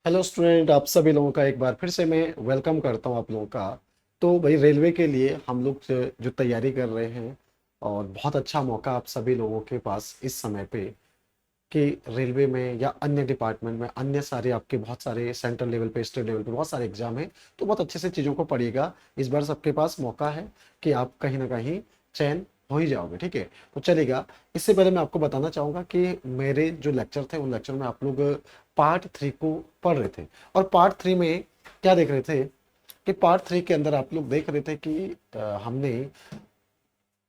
Hello student, आप सभी लोगों का एक बार फिर से मैं वेलकम करता हूं आप लोगों का। तो भाई रेलवे के लिए हम लोग जो तैयारी कर रहे हैं, और बहुत अच्छा मौका आप सभी लोगों के पास इस समय पे कि रेलवे में या अन्य डिपार्टमेंट में अन्य सारे आपके बहुत सारे सेंट्रल लेवल पे, स्टेट लेवल पे बहुत सारे एग्जाम हैं। तो बहुत अच्छे से चीज़ों को पढ़िएगा। इस बार सबके पास मौका है कि आप कहीं ना कहीं चयन हो ही जाओगे। ठीक है, तो चलेगा। इससे पहले मैं आपको बताना चाहूँगा कि मेरे जो लेक्चर थे उन लेक्चर में आप लोग पार्ट 3 को पढ़ रहे थे। और पार्ट 3 में क्या देख रहे थे कि पार्ट 3 के अंदर आप लोग देख रहे थे कि हमने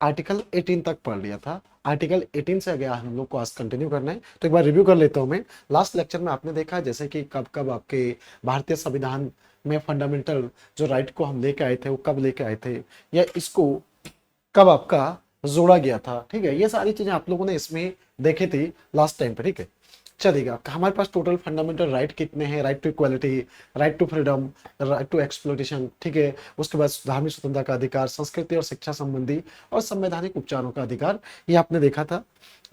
आर्टिकल 18 तक पढ़ लिया था। आर्टिकल 18 से आगे हम लोग को आज कंटिन्यू करना है, तो एक बार रिव्यू कर लेता हूं मैं। लास्ट लेक्चर में आपने देखा जैसे कि कब कब आपके भारतीय संविधान में फंडामेंटल जो राइट को हम लेके आए थे वो कब लेके आए थे, या इसको कब आपका जोड़ा गया था। ठीक है, ये सारी चीजें आप लोगों ने इसमें देखे थी लास्ट टाइम पे। ठीक है, चलेगा। हमारे पास टोटल फंडामेंटल राइट कितने हैं? Right to equality, right to freedom, right to exploitation. ठीक है, उसके बाद धार्मिक स्वतंत्रता का अधिकार, संस्कृति और शिक्षा संबंधी और संवैधानिक उपचारों का अधिकार, ये आपने देखा था।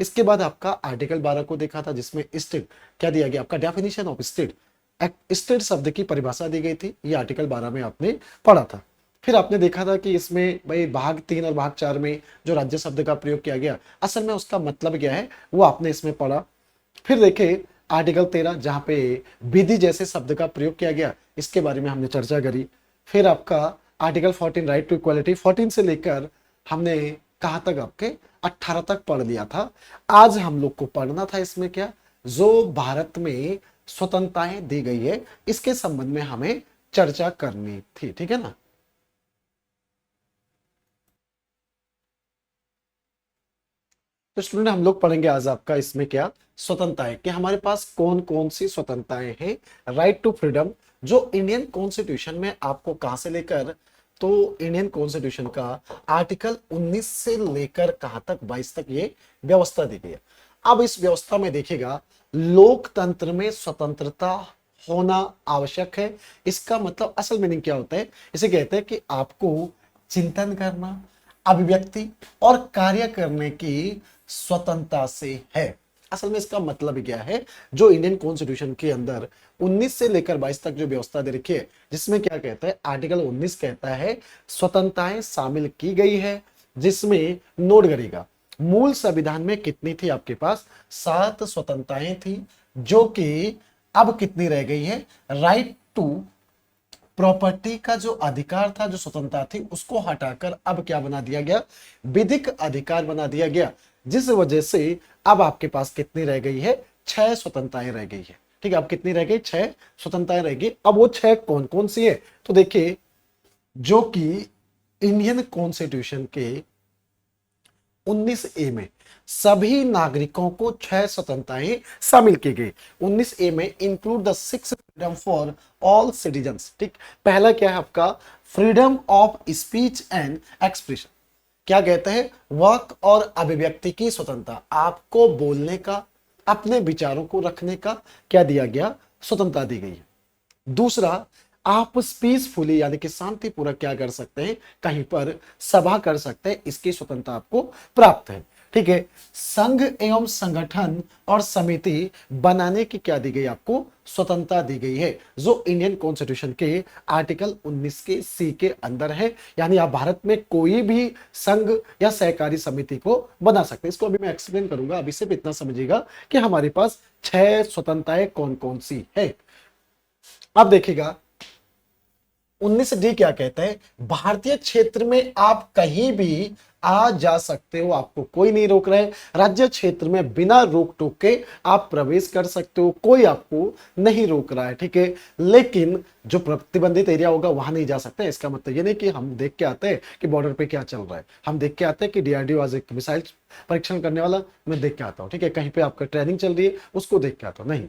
इसके बाद आपका आर्टिकल 12 को देखा था, जिसमें स्टेट क्या दिया गया, आपका डेफिनेशन ऑफ स्टेट, स्टेट शब्द की परिभाषा दी गई थी। ये आर्टिकल 12 में आपने पढ़ा था। फिर आपने देखा था कि इसमें भाई भाग 3 और भाग 4 में जो राज्य शब्द का प्रयोग किया गया, असल में उसका मतलब क्या है वो आपने इसमें पढ़ा। फिर देखे आर्टिकल 13, जहां पे विधि जैसे शब्द का प्रयोग किया गया, इसके बारे में हमने चर्चा करी। फिर आपका आर्टिकल 14 राइट टू इक्वालिटी, 14 से लेकर हमने कहां तक, आपके 18 तक पढ़ लिया था। आज हम लोग को पढ़ना था इसमें क्या, जो भारत में स्वतंत्रताएं दी गई है इसके संबंध में हमें चर्चा करनी थी। ठीक है ना। तो स्टूडेंट हम लोग पढ़ेंगे आज आपका इसमें क्या, स्वतंत्रताएं, कि हमारे पास कौन कौन सी स्वतंत्रताएं हैं। राइट टू फ्रीडम, जो इंडियन कॉन्स्टिट्यूशन में आपको कहां से लेकर, तो इंडियन कॉन्स्टिट्यूशन का आर्टिकल 19 से लेकर कहां तक, 22 तक ये व्यवस्था दी गई है। अब इस व्यवस्था में देखिएगा, लोकतंत्र में स्वतंत्रता होना आवश्यक है। इसका मतलब असल मीनिंग क्या होता है, इसे कहते हैं कि आपको चिंतन करना, अभिव्यक्ति और कार्य करने की स्वतंत्रता से है। असल में इसका मतलब क्या है, जो इंडियन कॉन्स्टिट्यूशन के अंदर 19 से लेकर 22 तक जो व्यवस्था दे रखी है, जिसमें क्या कहता है, आर्टिकल 19 कहता है स्वतंत्रताएं शामिल की गई है। जिसमें नोट करेगा, मूल संविधान में कितनी थी आपके पास, 7 स्वतंत्रताएं थी, जो कि अब कितनी रह गई है, राइट टू प्रॉपर्टी का जो अधिकार था, जो स्वतंत्रता थी, उसको हटाकर अब क्या बना दिया गया, विधिक अधिकार बना दिया गया। जिस वजह से अब आपके पास कितनी रह गई है, 6 स्वतंत्रताएं रह गई है। ठीक है, अब कितनी रह गई, 6 स्वतंत्रताएं रह गई। अब वो 6 कौन कौन सी है, तो देखिए, जो कि इंडियन कॉन्स्टिट्यूशन के 19A में सभी नागरिकों को 6 स्वतंत्रताएं शामिल की गई। 19A में include the 6 freedom for all citizens. ठीक, पहला क्या है आपका, freedom of speech and expression. क्या कहते हैं, वाक और अभिव्यक्ति की स्वतंत्रता, आपको बोलने का, अपने विचारों को रखने का क्या दिया गया, स्वतंत्रता दी गई है। दूसरा, आप पीसफुली यानी कि शांतिपूर्वक क्या कर सकते हैं, कहीं पर सभा कर सकते हैं, इसकी स्वतंत्रता आपको प्राप्त है। ठीक है, संघ एवं संगठन और समिति बनाने की क्या दी गई, आपको स्वतंत्रता दी गई है, जो इंडियन कॉन्स्टिट्यूशन के आर्टिकल 19 के सी के अंदर है। यानी आप भारत में कोई भी संघ या सहकारी समिति को बना सकते हैं। इसको अभी मैं एक्सप्लेन करूंगा, अभी सिर्फ इतना समझिएगा कि हमारे पास 6 स्वतंत्रताएं कौन कौन सी है। अब देखिएगा, 19D क्या कहता है, भारतीय क्षेत्र में आप कहीं भी आ जा सकते हो, आपको कोई नहीं रोक रहा है। राज्य क्षेत्र में बिना रोक टोक के आप प्रवेश कर सकते हो, कोई आपको नहीं रोक रहा है। ठीक है, लेकिन जो प्रतिबंधित एरिया होगा वहां नहीं जा सकते। इसका मतलब ये नहीं कि हम देख के आते हैं कि बॉर्डर पे क्या चल रहा है, हम देख के आते हैं कि डीआरडीओ आज एक मिसाइल परीक्षण करने वाला, मैं देख के आता हूँ। ठीक है, कहीं पे आपका ट्रेनिंग चल रही है, उसको देख के आता हूँ, नहीं।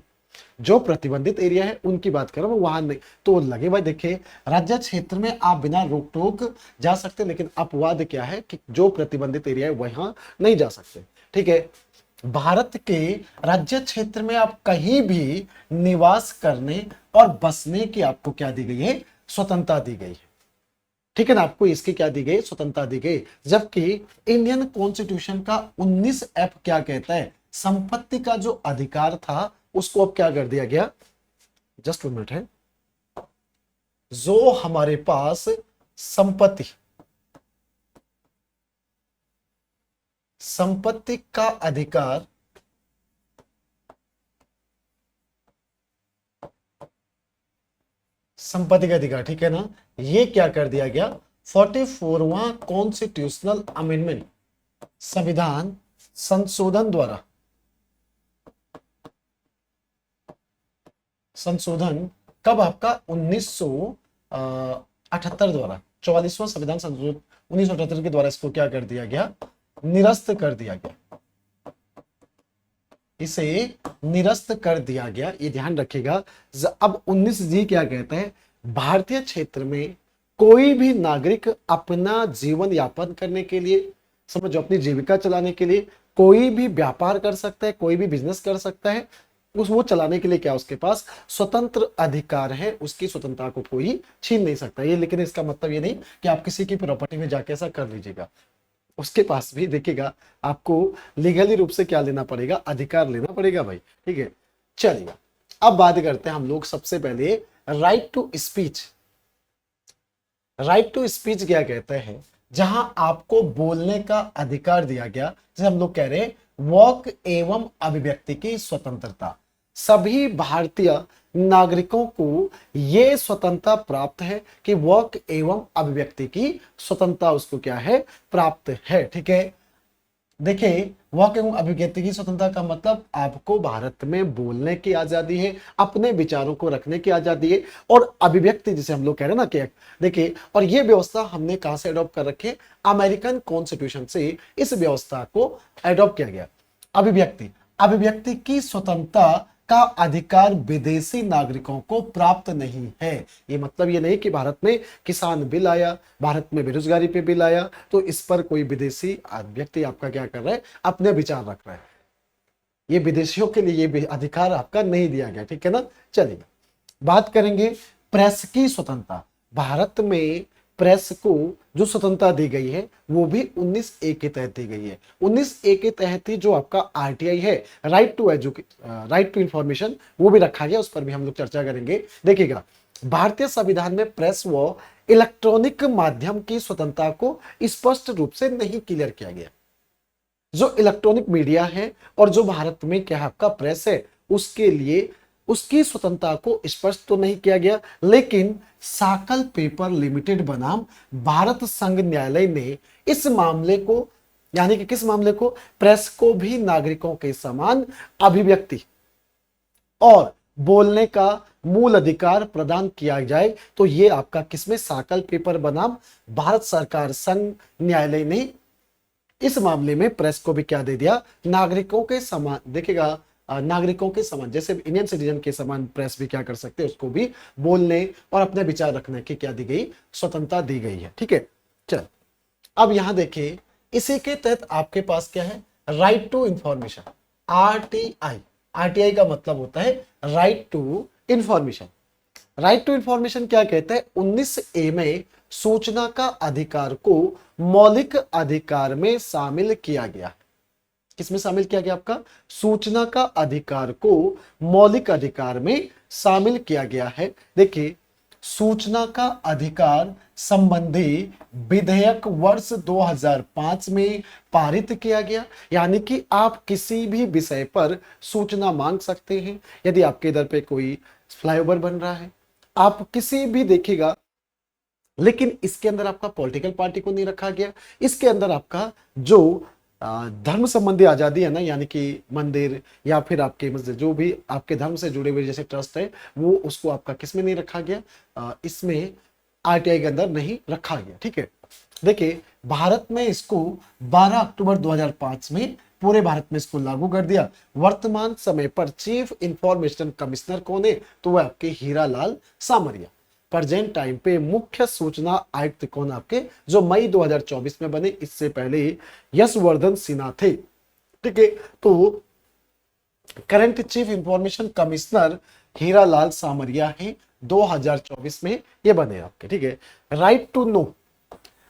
जो प्रतिबंधित एरिया है उनकी बात कर रहा हूं, वहां नहीं। तो लगे भाई, देखिए, राज्य क्षेत्र में आप बिना रोक टोक जा सकते, लेकिन अपवाद क्या है कि जो प्रतिबंधित एरिया है वहां नहीं जा सकते। ठीक है, भारत के राज्य क्षेत्र में आप कहीं भी निवास करने और बसने की आपको क्या दी गई है, स्वतंत्रता दी गई है। ठीक है ना, आपको इसकी क्या दी गई, स्वतंत्रता दी गई। जबकि इंडियन कॉन्स्टिट्यूशन का 19F क्या कहता है, संपत्ति का जो अधिकार था उसको अब क्या कर दिया गया, जस्ट 1 मिनट है। जो हमारे पास संपत्ति संपत्ति का अधिकार संपत्ति का अधिकार, ठीक है ना, ये क्या कर दिया गया, 44वां कॉन्स्टिट्यूशनल अमेंडमेंट, संविधान संशोधन द्वारा, संशोधन कब आपका 1978 द्वारा, 44वां संविधान संशोधन 1978 के द्वारा इसको क्या कर दिया गया, निरस्त कर दिया गया, इसे निरस्त कर दिया गया। ये ध्यान रखिएगा। अब 19 जी क्या कहता है, भारतीय क्षेत्र में कोई भी नागरिक अपना जीवन यापन करने के लिए, समझो अपनी जीविका चलाने के लिए कोई भी व्यापार कर सकता है, कोई भी बिजनेस कर सकता है, उस वो चलाने के लिए क्या उसके पास स्वतंत्र अधिकार है, उसकी स्वतंत्रता को कोई छीन नहीं सकता। ये लेकिन इसका मतलब ये नहीं कि आप किसी की प्रॉपर्टी में जाके ऐसा कर लीजिएगा, उसके पास भी देखिएगा आपको लीगली रूप से क्या लेना पड़ेगा, अधिकार लेना पड़ेगा भाई, ठीक है। चलिए अब बात करते हैं हम लोग सबसे पहले right to speech. Right to speech क्या कहते हैं, जहां आपको बोलने का अधिकार दिया गया, जैसे हम लोग कह रहे हैं वाक एवं अभिव्यक्ति की स्वतंत्रता, सभी भारतीय नागरिकों को यह स्वतंत्रता प्राप्त है कि वाक एवं अभिव्यक्ति की स्वतंत्रता उसको क्या है, प्राप्त है, ठीक है। देखिए वाक एवं अभिव्यक्ति की स्वतंत्रता का मतलब आपको भारत में बोलने की आजादी है, अपने विचारों को रखने की आजादी है, और अभिव्यक्ति जिसे हम लोग कह रहे हैं ना कि देखिए, और ये व्यवस्था हमने कहां से अडॉप्ट कर रखी है, अमेरिकन कॉन्स्टिट्यूशन से इस व्यवस्था को अडॉप्ट किया गया। अभिव्यक्ति अभिव्यक्ति की स्वतंत्रता का अधिकार विदेशी नागरिकों को प्राप्त नहीं है। ये मतलब ये नहीं कि भारत में किसान बिल आया, भारत में बेरोजगारी पे बिल आया, तो इस पर कोई विदेशी व्यक्ति आपका क्या कर रहा है, अपने विचार रख रहा है। ये विदेशियों के लिए ये अधिकार आपका नहीं दिया गया, ठीक है ना। चलिए बात करेंगे प्रेस की स्वतंत्रता। भारत में प्रेस को जो स्वतंत्रता दी गई है वो भी 19A के तहत दी गई है। 19A के तहत ही जो आपका RTI है, right to right to information, वो भी रखा गया, उस पर भी हम लोग चर्चा करेंगे। देखिएगा भारतीय संविधान में प्रेस व इलेक्ट्रॉनिक माध्यम की स्वतंत्रता को स्पष्ट रूप से नहीं क्लियर किया गया। जो इलेक्ट्रॉनिक मीडिया है और जो भारत में क्या आपका प्रेस है, उसके लिए उसकी स्वतंत्रता को स्पष्ट तो नहीं किया गया, लेकिन साकल पेपर लिमिटेड बनाम भारत संघ न्यायालय ने इस मामले को, यानी कि किस मामले को, प्रेस को भी नागरिकों के समान अभिव्यक्ति और बोलने का मूल अधिकार प्रदान किया जाए, तो ये आपका किसमें, साकल पेपर बनाम भारत सरकार संघ न्यायालय ने इस मामले में प्रेस को भी क्या दे दिया, नागरिकों के समान। देखिएगा नागरिकों के समान, जैसे इंडियन सिटीजन के समान प्रेस भी क्या कर सकते हैं, उसको भी बोलने और अपने विचार रखने की क्या दी गई, स्वतंत्रता दी गई है, ठीक है। चल अब यहां देखिए, इसी के तहत आपके पास क्या है, right to information, RTI। RTI का मतलब होता है right to information. Right to information क्या कहता है, 19A में सूचना का अधिकार को मौलिक अधिकार में शामिल किया गया। किसमें शामिल किया गया, आपका सूचना का अधिकार को मौलिक अधिकार में शामिल किया गया है। देखिए सूचना का अधिकार संबंधी विधेयक वर्ष 2005 में पारित किया गया, यानी कि आप किसी भी विषय पर सूचना मांग सकते हैं। यदि आपके इधर पे कोई फ्लाईओवर बन रहा है, आप किसी भी देखिएगा, लेकिन इसके अंदर आपका पॉलिटिकल पार्टी को नहीं रखा गया, इसके अंदर आपका जो धर्म संबंधी आजादी है ना, यानी कि मंदिर या फिर आपके मस्जिद, जो भी आपके धर्म से जुड़े हुए जैसे ट्रस्ट है, वो उसको आपका किस में नहीं रखा गया, इसमें RTI के अंदर नहीं रखा गया, ठीक है। देखिए भारत में इसको 12 अक्टूबर 2005 में पूरे भारत में इसको लागू कर दिया। वर्तमान समय पर चीफ इंफॉर्मेशन कमिश्नर कौन है, तो वह आपके हीरालाल सामरिया। प्रेजेंट टाइम पे मुख्य सूचना आयुक्त कौन आपके, जो मई 2024 में बने, इससे पहले यशवर्धन सिन्हा थे, ठीक है। तो current chief information commissioner Hiralal Samaria है, 2024 में ये बने आपके, ठीक है। Right to no,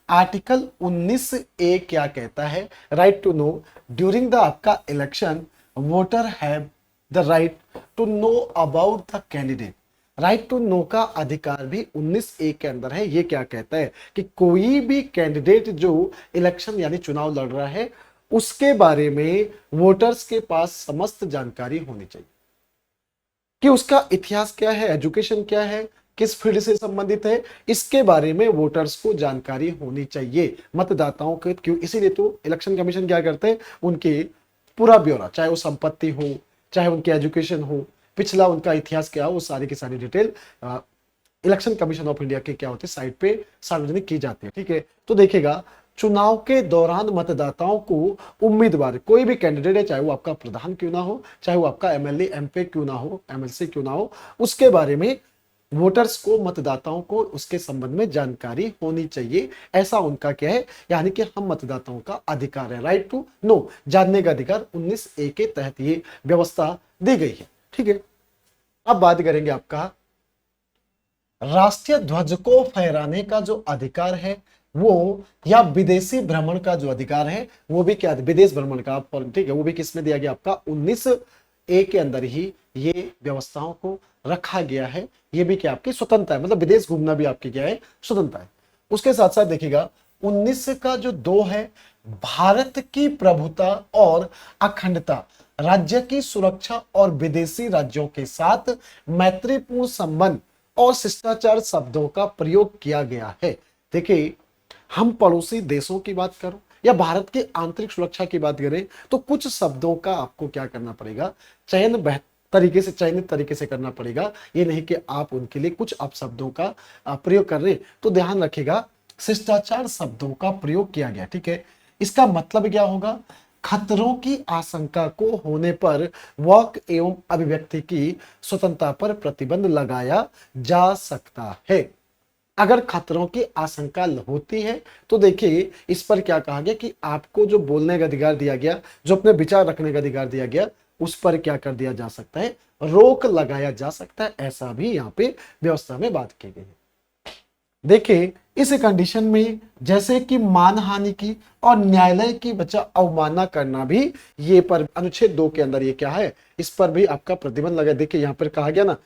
article 19A क्या कहता है, right to know during the आपका election voter have the right to know about the candidate. Right to know का अधिकार भी 19A के अंदर है। ये क्या कहता है कि कोई भी कैंडिडेट जो इलेक्शन यानी चुनाव लड़ रहा है उसके बारे में वोटर्स के पास समस्त जानकारी होनी चाहिए कि उसका इतिहास क्या है, एजुकेशन क्या है, किस फील्ड से संबंधित है, इसके बारे में वोटर्स को जानकारी होनी चाहिए मतदाताओं के। क्यों? इसीलिए तो इलेक्शन कमीशन क्या करते हैं, उनके पूरा ब्यौरा, चाहे वो संपत्ति हो, चाहे उनकी एजुकेशन हो, पिछला उनका इतिहास क्या हो, वो सारी की सारी detail election commission of India के क्या होते हैं साइट पे सार्वजनिक की जाती है। ठीक है, तो देखिएगा चुनाव के दौरान मतदाताओं को उम्मीदवार कोई भी कैंडिडेट है, चाहे वो आपका प्रधान क्यों ना हो, चाहे वो आपका एमएलए एमपी क्यों ना हो, एमएलसी क्यों ना हो, उसके बारे में वोटर्स को, मतदाताओं को उसके संबंध में जानकारी होनी चाहिए। ऐसा उनका क्या है, यानी कि हम मतदाताओं का अधिकार है, राइट टू नो, जानने का अधिकार 19A के तहत ये व्यवस्था दी गई है। ठीक है, अब बात करेंगे आपका राष्ट्रीय ध्वज को फहराने का जो अधिकार है वो, या विदेशी भ्रमण का जो अधिकार है वो भी क्या, विदेश भ्रमण का। ठीक है, वो भी किसमें दिया गया आपका 19A के अंदर ही ये व्यवस्थाओं को रखा गया है। ये भी क्या आपकी स्वतंत्रता है, मतलब विदेश घूमना भी आपकी क्या है, स्वतंत्रता है। उसके साथ साथ देखिएगा 19 का जो 2 है, भारत की प्रभुता और अखंडता, राज्य की सुरक्षा और विदेशी राज्यों के साथ मैत्रीपूर्ण संबंध और शिष्टाचार शब्दों का प्रयोग किया गया है। देखिए, हम पड़ोसी देशों की बात करो या भारत की आंतरिक सुरक्षा की बात करें तो कुछ शब्दों का आपको क्या करना पड़ेगा, चयन चयनित तरीके से करना पड़ेगा। ये नहीं कि आप उनके लिए कुछ अपशब्दों का प्रयोग कर रहे हैं। तो ध्यान रखिएगा, शिष्टाचार शब्दों का प्रयोग किया गया। ठीक है, इसका मतलब क्या होगा, खतरों की आशंका को होने पर वाक एवं अभिव्यक्ति की स्वतंत्रता पर प्रतिबंध लगाया जा सकता है। अगर खतरों की आशंका होती है तो देखिए इस पर क्या कहा गया कि आपको जो बोलने का अधिकार दिया गया, जो अपने विचार रखने का अधिकार दिया गया, उस पर क्या कर दिया जा सकता है, रोक लगाया जा सकता है। ऐसा भी यहाँ पे व्यवस्था में बात की गई है। देखिए इस कंडीशन में जैसे कि मानहानि की और न्यायालय की बचा अवमानना करना भी, ये पर अनुच्छेद 2 के अंदर ये क्या है, इस पर भी आपका प्रतिबंध लगा। देखिए यहाँ पर कहा गया ना,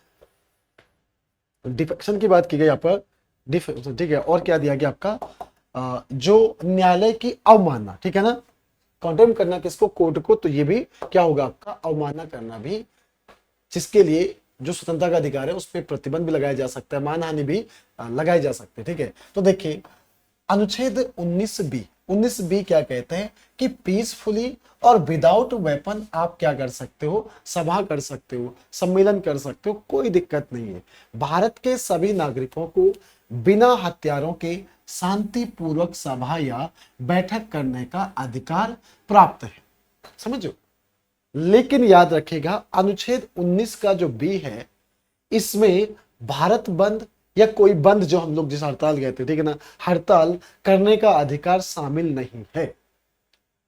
डिफेक्शन की बात की गई यहाँ पर, ठीक है, और क्या दिया गया आपका, जो न्यायालय की अवमानना, ठीक है ना, कॉन्डेम करना किसको, कोर्ट को, तो ये भी क्या होगा आपका, अवमानना करना भी, जिसके लिए जो स्वतंत्रता का अधिकार है उस पर प्रतिबंध भी लगाया जा सकता है, मानहानि भी लगाई जा सकती है। ठीक है, तो देखिए अनुच्छेद 19B क्या कहते हैं कि पीसफुली और विदाउट वेपन आप क्या कर सकते हो, सभा कर सकते हो, सम्मेलन कर सकते हो, कोई दिक्कत नहीं है। भारत के सभी नागरिकों को बिना हथियारों के शांतिपूर्वक सभा या बैठक करने का अधिकार प्राप्त है, समझो। लेकिन याद रखिएगा अनुच्छेद 19 का जो बी है, इसमें भारत बंद या कोई बंद, जो हम लोग जिस हड़ताल कहते हैं, ठीक है ना, हड़ताल करने का अधिकार शामिल नहीं है।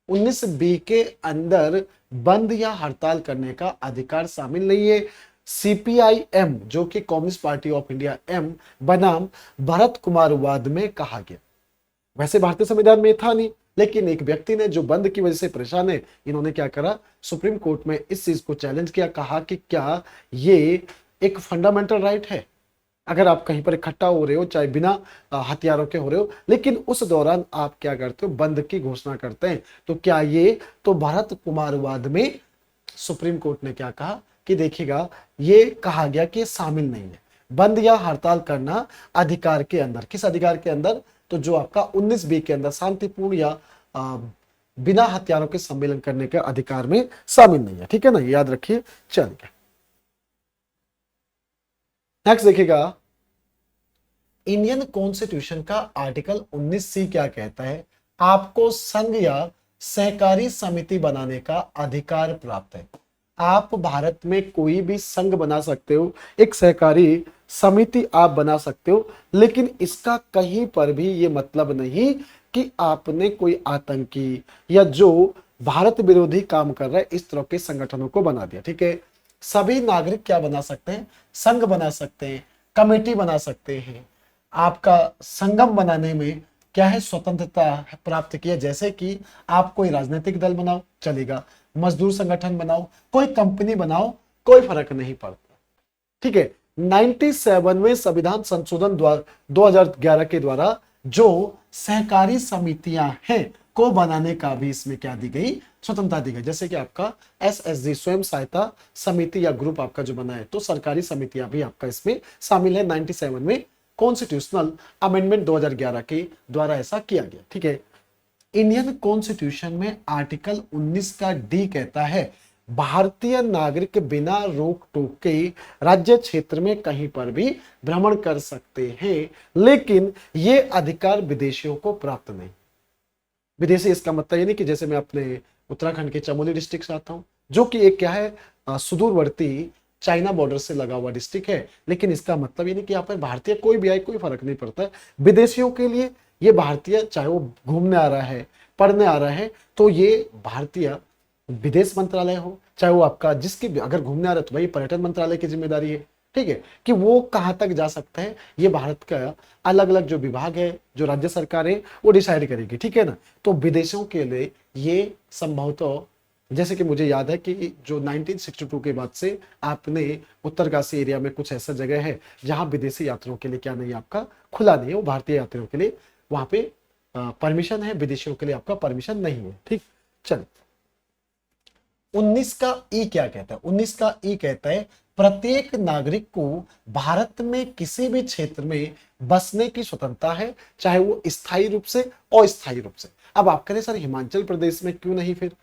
19B के अंदर बंद या हड़ताल करने का अधिकार शामिल नहीं है। CPIM जो कि communist party of India M बनाम भरत कुमार वाद में कहा गया। वैसे भारतीय संविधान में था नहीं, लेकिन एक व्यक्ति ने जो बंद की वजह से परेशान है, इन्होंने क्या करा, सुप्रीम कोर्ट में इस चीज को चैलेंज किया, कहा कि क्या ये एक फंडामेंटल राइट है, अगर आप कहीं पर इकट्ठा हो रहे हो, चाहे बिना हथियारों के हो रहे हो, लेकिन उस दौरान आप क्या करते हो, बंद की घोषणा करते हैं, तो क्या ये, तो भारत कुमार वाद में सुप्रीम कोर्ट ने क्या कहा कि देखिएगा ये कहा गया कि ये शामिल नहीं है, बंद या हड़ताल करना अधिकार के अंदर, किस अधिकार के अंदर, तो जो आपका 19B के अंदर शांतिपूर्ण या बिना हथियारों के सम्मेलन करने के अधिकार में शामिल नहीं है। ठीक है ना, याद रखिए। चलिए नेक्स्ट देखिएगा, इंडियन कॉन्स्टिट्यूशन का आर्टिकल 19C क्या कहता है, आपको संघ या सहकारी समिति बनाने का अधिकार प्राप्त है। आप भारत में कोई भी संघ बना सकते हो, एक सहकारी समिति आप बना सकते हो, लेकिन इसका कहीं पर भी ये मतलब नहीं कि आपने कोई आतंकी या जो भारत विरोधी काम कर रहा है इस तरह के संगठनों को बना दिया। ठीक है, सभी नागरिक क्या बना सकते हैं, संघ बना सकते हैं, कमेटी बना सकते हैं। आपका संगम बनाने में क्या है, स्वतंत्रता प्राप्त किया, जैसे कि आप कोई राजनीतिक दल बनाओ चलेगा, मजदूर संगठन बनाओ, कोई कंपनी बनाओ, कोई फर्क नहीं पड़ता। ठीक है, 97वें संविधान संशोधन 2011 के द्वारा जो सहकारी समितियां हैं को बनाने का भी इसमें क्या दी गई, स्वतंत्रता दी गई। जैसे कि आपका एसएचजी स्वयं सहायता समिति या ग्रुप आपका जो बना है, तो सरकारी समितियां भी आपका इसमें शामिल है। 97 में कॉन्स्टिट्यूशनल अमेंडमेंट 2011 के द्वारा ऐसा किया गया। ठीक है, इंडियन कॉन्स्टिट्यूशन में आर्टिकल 19 का डी कहता है भारतीय नागरिक बिना रोक टोक के राज्य क्षेत्र में कहीं पर भी भ्रमण कर सकते हैं, लेकिन ये अधिकार विदेशियों को प्राप्त नहीं। विदेशी इसका मतलब ये नहीं कि जैसे मैं अपने उत्तराखंड के चमोली डिस्ट्रिक्ट से आता हूं, जो कि एक क्या है, सुदूरवर्ती चाइना बॉर्डर से लगा हुआ डिस्ट्रिक्ट है, लेकिन इसका मतलब ये नहीं कि यहाँ पर भारतीय कोई भी आए कोई फर्क नहीं पड़ता है। विदेशियों के लिए ये भारतीय, चाहे वो घूमने आ रहा है, पढ़ने आ रहा है, तो ये भारतीय विदेश मंत्रालय हो, चाहे वो आपका जिसकी अगर घूमने आ रहा है तो भाई पर्यटन मंत्रालय की जिम्मेदारी है। ठीक है, कि वो कहां तक जा सकता है, ये भारत का अलग अलग जो विभाग है, जो राज्य सरकार है, वो डिसाइड करेगी। ठीक है ना, तो विदेशों के लिए ये संभवतः, जैसे कि मुझे याद है कि जो 1962 के बाद से आपने उत्तरकाशी एरिया में कुछ ऐसा जगह है जहां विदेशी यात्रियों के लिए क्या नहीं, आपका खुला नहीं है, वो भारतीय यात्रियों के लिए वहां पे परमिशन है, विदेशियों के लिए आपका परमिशन नहीं है। ठीक, चल 19 का ई क्या कहता है? 19 का ई कहता है प्रत्येक नागरिक को भारत में किसी भी क्षेत्र में बसने की स्वतंत्रता है, चाहे वो स्थायी रूप से अस्थायी रूप से। अब आप कह रहे सर हिमाचल प्रदेश में क्यों नहीं, फिर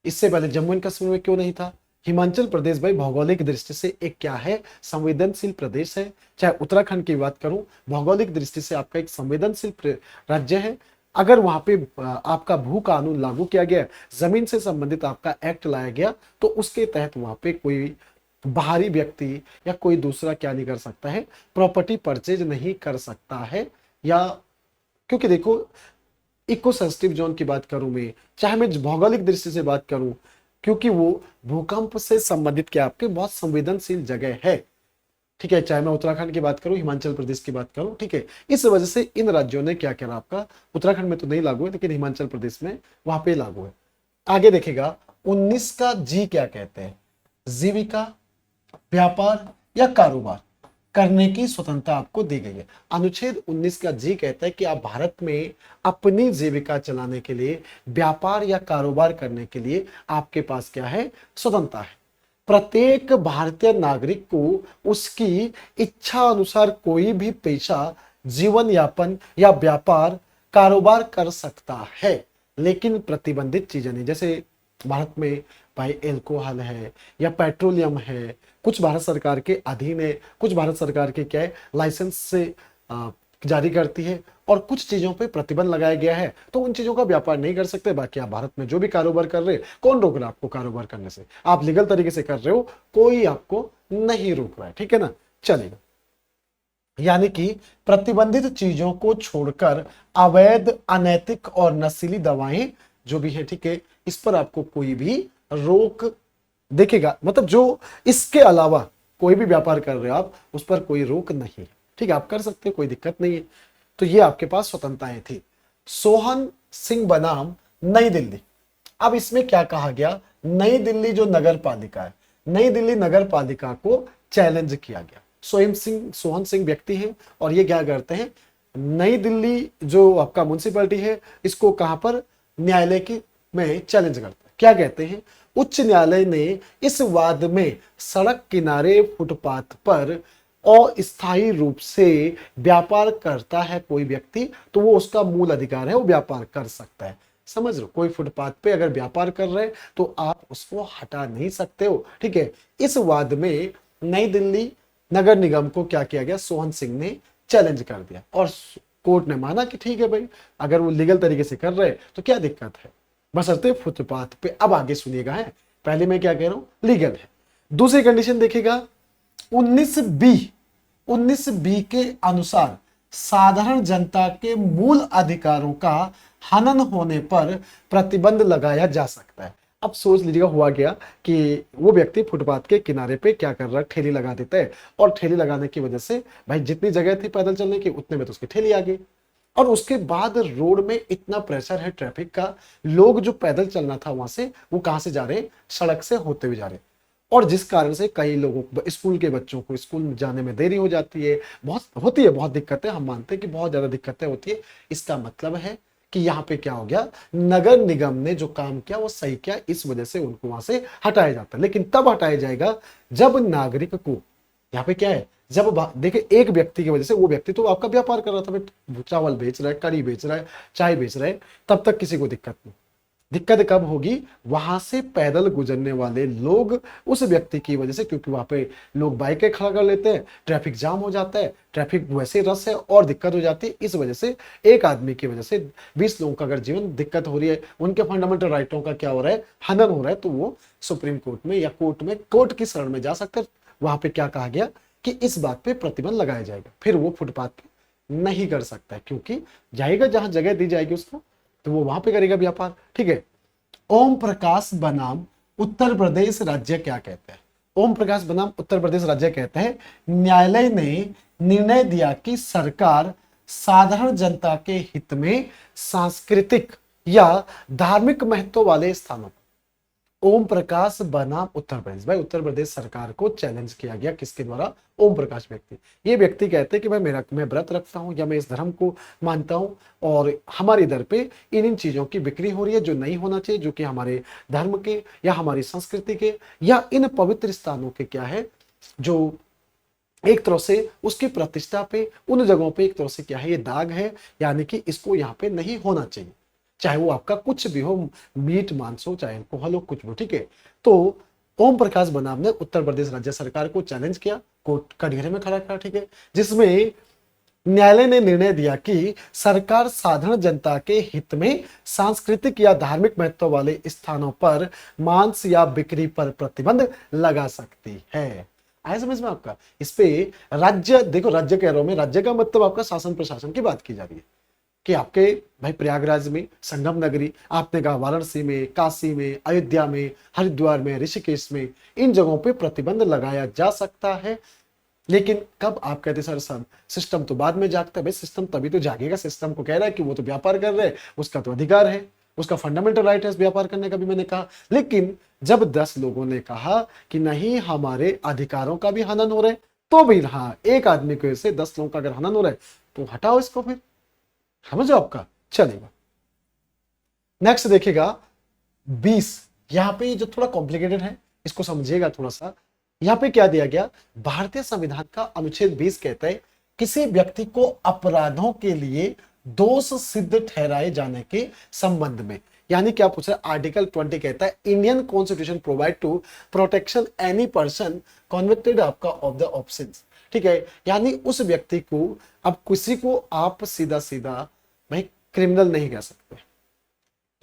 इससे पहले जम्मू एंड कश्मीर में क्यों नहीं था? हिमाचल प्रदेश भाई भौगोलिक दृष्टि से एक क्या है, संवेदनशील प्रदेश है। चाहे उत्तराखंड की बात करूं, भौगोलिक दृष्टि से आपका एक संवेदनशील राज्य है। अगर वहां पे आपका भू कानून लागू किया गया, जमीन से संबंधित आपका एक्ट लाया गया, तो उसके तहत वहां पे कोई बाहरी व्यक्ति या कोई दूसरा क्या नहीं कर सकता है, प्रॉपर्टी परचेज नहीं कर सकता है। या क्योंकि देखो इको सेंसिटिव जोन की बात करूं मैं, चाहे मैं भौगोलिक दृष्टि से बात करूं, क्योंकि वो भूकंप से संबंधित क्या आपके बहुत संवेदनशील जगह है। ठीक है, चाहे मैं उत्तराखंड की बात करूं, हिमाचल प्रदेश की बात करूं, ठीक है, इस वजह से इन राज्यों ने क्या करा, आपका उत्तराखंड में तो नहीं लागू है, लेकिन हिमाचल प्रदेश में वहां पे लागू है। आगे देखेगा 19 का जी क्या कहते हैं, जीविका, व्यापार या कारोबार करने की स्वतंत्रता आपको दी गई है। अनुच्छेद 19 का जी कहता है कि आप भारत में अपनी जीविका चलाने के लिए, व्यापार या कारोबार करने के लिए आपके पास क्या है, स्वतंत्रता है। प्रत्येक भारतीय नागरिक को उसकी इच्छा अनुसार कोई भी पेशा, जीवन यापन या व्यापार, कारोबार कर सकता है, लेकिन प्रतिबंधित चीजें नहीं। जैसे भारत में भाई एल्कोहल है या पेट्रोलियम है, कुछ भारत सरकार के अधीन है, कुछ भारत सरकार के क्या है, लाइसेंस से जारी करती है, और कुछ चीजों पे प्रतिबंध लगाया गया है, तो उन चीजों का व्यापार नहीं कर सकते। बाकी आप भारत में जो भी कारोबार कर रहे हैं, कौन रोक रहा है आपको कारोबार करने से? आप लीगल तरीके से कर रहे हो, कोई आपको नहीं रोक रहा है। ठीक है ना, चलेगा। यानी कि प्रतिबंधित चीजों को छोड़कर अवैध, अनैतिक और नशीली दवाएं जो भी है, ठीक है, इस पर आपको कोई भी रोक देखेगा, मतलब जो इसके अलावा कोई भी व्यापार कर रहे हो आप, उस पर कोई रोक नहीं है। ठीक है, आप कर सकते हो, कोई दिक्कत नहीं है। तो ये आपके पास स्वतंत्रताएं थी। सोहन सिंह बनाम नई दिल्ली। अब इसमें क्या कहा गया, नई दिल्ली जो नगर पालिका है, नई दिल्ली नगर पालिका को चैलेंज किया गया। सोहन सिंह व्यक्ति हैं और ये क्या करते हैं, नई दिल्ली जो आपका म्युनिसिपैलिटी है, इसको कहां पर, न्यायालय की में चैलेंज करते हैं। क्या कहते हैं, उच्च न्यायालय ने इस वाद में सड़क किनारे फुटपाथ पर अस्थायी रूप से व्यापार करता है कोई व्यक्ति, तो वो उसका मूल अधिकार है, वो व्यापार कर सकता है। समझ लो, कोई फुटपाथ पे अगर व्यापार कर रहे हैं तो आप उसको हटा नहीं सकते हो। ठीक है, इस वाद में नई दिल्ली नगर निगम को क्या किया गया, सोहन सिंह ने चैलेंज कर दिया, और कोर्ट ने माना कि ठीक है भाई, अगर वो लीगल तरीके से कर रहे हैं तो क्या दिक्कत है, बशर्ते फुटपाथ पे। अब आगे सुनिएगा, है पहले मैं क्या कह रहा हूं, लीगल है। दूसरी कंडीशन देखिएगा 19 बी के अनुसार साधारण जनता के मूल अधिकारों का हनन होने पर प्रतिबंध लगाया जा सकता है। अब सोच लीजिएगा हुआ क्या कि वो व्यक्ति फुटपाथ के किनारे पे क्या कर रहा है, ठेली लगा देता है, और ठेली लगाने की वजह से भाई जितनी जगह थी पैदल चलने की, उतने में तो उसकी ठेली आ गई, और उसके बाद रोड में इतना प्रेशर है ट्रैफिक का, लोग जो पैदल चलना था वहां से, वो कहां से जा रहे हैं, सड़क से होते हुए जा रहे हैं। और जिस कारण से कई लोगों को, स्कूल के बच्चों को स्कूल में जाने में देरी हो जाती है, बहुत होती है, बहुत दिक्कतें, हम मानते हैं कि बहुत ज्यादा दिक्कतें होती है। इसका मतलब है कि यहाँ पे क्या हो गया, नगर निगम ने जो काम किया वो सही किया, इस वजह से उनको वहां से हटाया जाता है। लेकिन तब हटाया जाएगा जब नागरिक को, यहाँ पे क्या है, जब देखिए एक व्यक्ति की वजह से, वो व्यक्ति तो आपका व्यापार कर रहा था, भाई चावल बेच रहा है, कड़ी बेच रहा है, चाय बेच रहा है, तब तक किसी को दिक्कत नहीं। दिक्कत कब होगी, वहां से पैदल गुजरने वाले लोग उस व्यक्ति की वजह से, क्योंकि वहां पे लोग बाइकें खड़ा कर लेते हैं, ट्रैफिक जाम हो जाता है, ट्रैफिक वैसे रस है और दिक्कत हो जाती है। इस वजह से एक आदमी की वजह से 20 लोगों का अगर जीवन दिक्कत हो रही है, उनके फंडामेंटल राइटों का क्या हो रहा है, हनन हो रहा है, तो वो सुप्रीम कोर्ट में या कोर्ट की शरण में जा सकते हैं। वहां पे क्या कहा गया कि इस बात पे प्रतिबंध लगाया जाएगा, फिर वो फुटपाथ पे नहीं कर सकता है, क्योंकि जाएगा जहां जगह दी जाएगी उसको, तो वो वहां पे करेगा व्यापार। ठीक है। ओम प्रकाश बनाम उत्तर प्रदेश राज्य क्या कहते हैं? ओम प्रकाश बनाम उत्तर प्रदेश राज्य कहते हैं, न्यायालय ने निर्णय दिया कि सरकार साधारण जनता के हित में सांस्कृतिक या धार्मिक महत्व वाले स्थानों, ओम प्रकाश बनाम उत्तर प्रदेश, भाई उत्तर प्रदेश सरकार को चैलेंज किया गया, किसके द्वारा? ओम प्रकाश व्यक्ति। ये व्यक्ति कहते हैं कि भाई मैं व्रत रखता हूं या मैं इस धर्म को मानता हूं, और हमारे इधर पे इन चीजों की बिक्री हो रही है जो नहीं होना चाहिए, जो कि हमारे धर्म के या हमारी संस्कृति के या इन पवित्र स्थानों के क्या है, जो एक तरह से उसकी प्रतिष्ठा पे, उन जगहों पे एक तरह से क्या है, ये दाग है, यानी कि इसको यहाँ पे नहीं होना चाहिए, चाहे वो आपका कुछ भी हो, मीट मांस हो, चाहे अल्कोहल हो, कुछ भी। ठीक है। तो ओम प्रकाश बनाम ने उत्तर प्रदेश राज्य सरकार को चैलेंज किया, कोर्ट कटघरे में खड़ा करा। ठीक है। जिसमें न्यायालय ने निर्णय दिया कि सरकार साधारण जनता के हित में सांस्कृतिक या धार्मिक महत्व वाले स्थानों पर मांस या बिक्री पर प्रतिबंध लगा सकती है। आया समझ में आपका? इस पे राज्य, देखो राज्य कह रहा हूं मैं, राज्य का मतलब आपका शासन प्रशासन की बात की जा रही है कि आपके भाई प्रयागराज में, संगम नगरी, आपने कहा वाराणसी में, काशी में, अयोध्या में, हरिद्वार में, ऋषिकेश में, इन जगहों पे प्रतिबंध लगाया जा सकता है। लेकिन कब? आप कहते सर सिस्टम तो बाद में जागता है। भाई सिस्टम तभी तो जागेगा, सिस्टम को कह रहा है कि वो तो व्यापार कर रहे हैं, उसका तो अधिकार है, उसका फंडामेंटल राइट है व्यापार करने का भी, मैंने कहा। लेकिन जब 10 लोगों ने कहा कि नहीं हमारे अधिकारों का भी हनन हो रहा है, तो भी हाँ, एक आदमी को ऐसे 10 लोगों का अगर हनन हो रहा है तो हटाओ इसको, फिर समझो आपका चलेगा। नेक्स्ट देखिएगा 20, यहां पे जो थोड़ा कॉम्प्लिकेटेड है, इसको समझिएगा थोड़ा सा। यहां पे क्या दिया गया, भारतीय संविधान का अनुच्छेद 20 कहता है किसी व्यक्ति को अपराधों के लिए दोष सिद्ध ठहराए जाने के संबंध में, यानी क्या पूछ रहा है, आर्टिकल 20 कहता है Indian constitution provide to protection any person convicted आपका ऑफ द ऑफेंस। ठीक है। यानी उस व्यक्ति को, अब किसी को आप सीधा सीधा भाई क्रिमिनल नहीं कह सकते,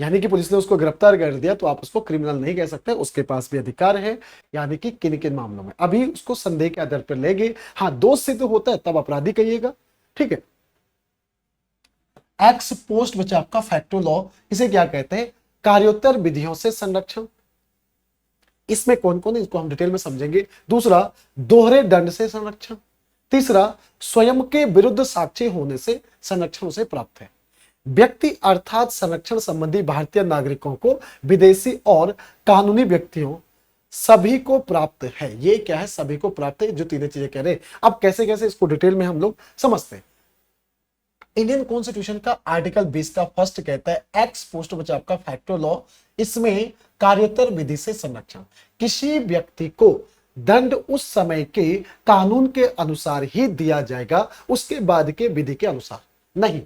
यानी कि पुलिस ने उसको गिरफ्तार कर दिया तो आप उसको क्रिमिनल नहीं कह सकते, उसके पास भी अधिकार है। यानी कि किन किन मामलों में, अभी उसको संदेह के आधार पर लेंगे, हाँ दोष सिद्ध होता है तब अपराधी कहिएगा। ठीक है। एक्स पोस्ट बचा आपका फैक्टो लॉ, इसे क्या कहते हैं, कार्योत्तर विधियों से संरक्षण। इसमें कौन कौन है, इसको हम डिटेल में समझेंगे। दूसरा, दोहरे दंड से संरक्षण। तीसरा, स्वयं के विरुद्ध साक्षी होने से संरक्षण उसे प्राप्त है। व्यक्ति अर्थात संरक्षण संबंधी भारतीय नागरिकों को, विदेशी और कानूनी व्यक्तियों सभी को प्राप्त है। ये क्या है, सभी को प्राप्त है, जो तीनों चीजें कह रहे हैं। अब कैसे कैसे इसको डिटेल में हम लोग समझते हैं। इंडियन कॉन्स्टिट्यूशन का आर्टिकल 20 का फर्स्ट कहता है एक्स पोस्ट बचा आपका फैक्टो लॉ, इसमें कार्योत्तर विधि से संरक्षण, किसी व्यक्ति को दंड उस समय के कानून के अनुसार ही दिया जाएगा, उसके बाद के विधि के अनुसार नहीं।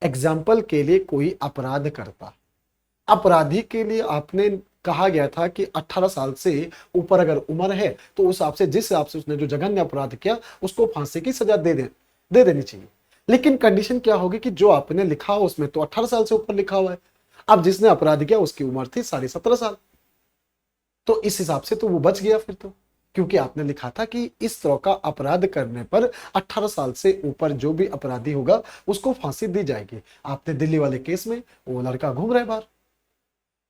एग्जाम्पल के लिए कोई अपराध करता, अपराधी के लिए आपने कहा गया था कि 18 साल से ऊपर अगर उम्र है तो उस हिसाब से, जिस हिसाब से उसने जो जघन्य अपराध किया उसको फांसी की सजा दे देनी चाहिए। लेकिन कंडीशन क्या होगी कि जो आपने लिखा हो उसमें तो 18 साल से ऊपर लिखा हुआ है, अब जिसने अपराध किया उसकी उम्र थी 17.5 साल, तो इस हिसाब से तो वो बच गया फिर तो, क्योंकि आपने लिखा था कि इस तरह का अपराध करने पर 18 साल से ऊपर जो भी अपराधी होगा उसको फांसी दी जाएगी। आपने दिल्ली वाले केस में वो लड़का घूम रहा है बाहर,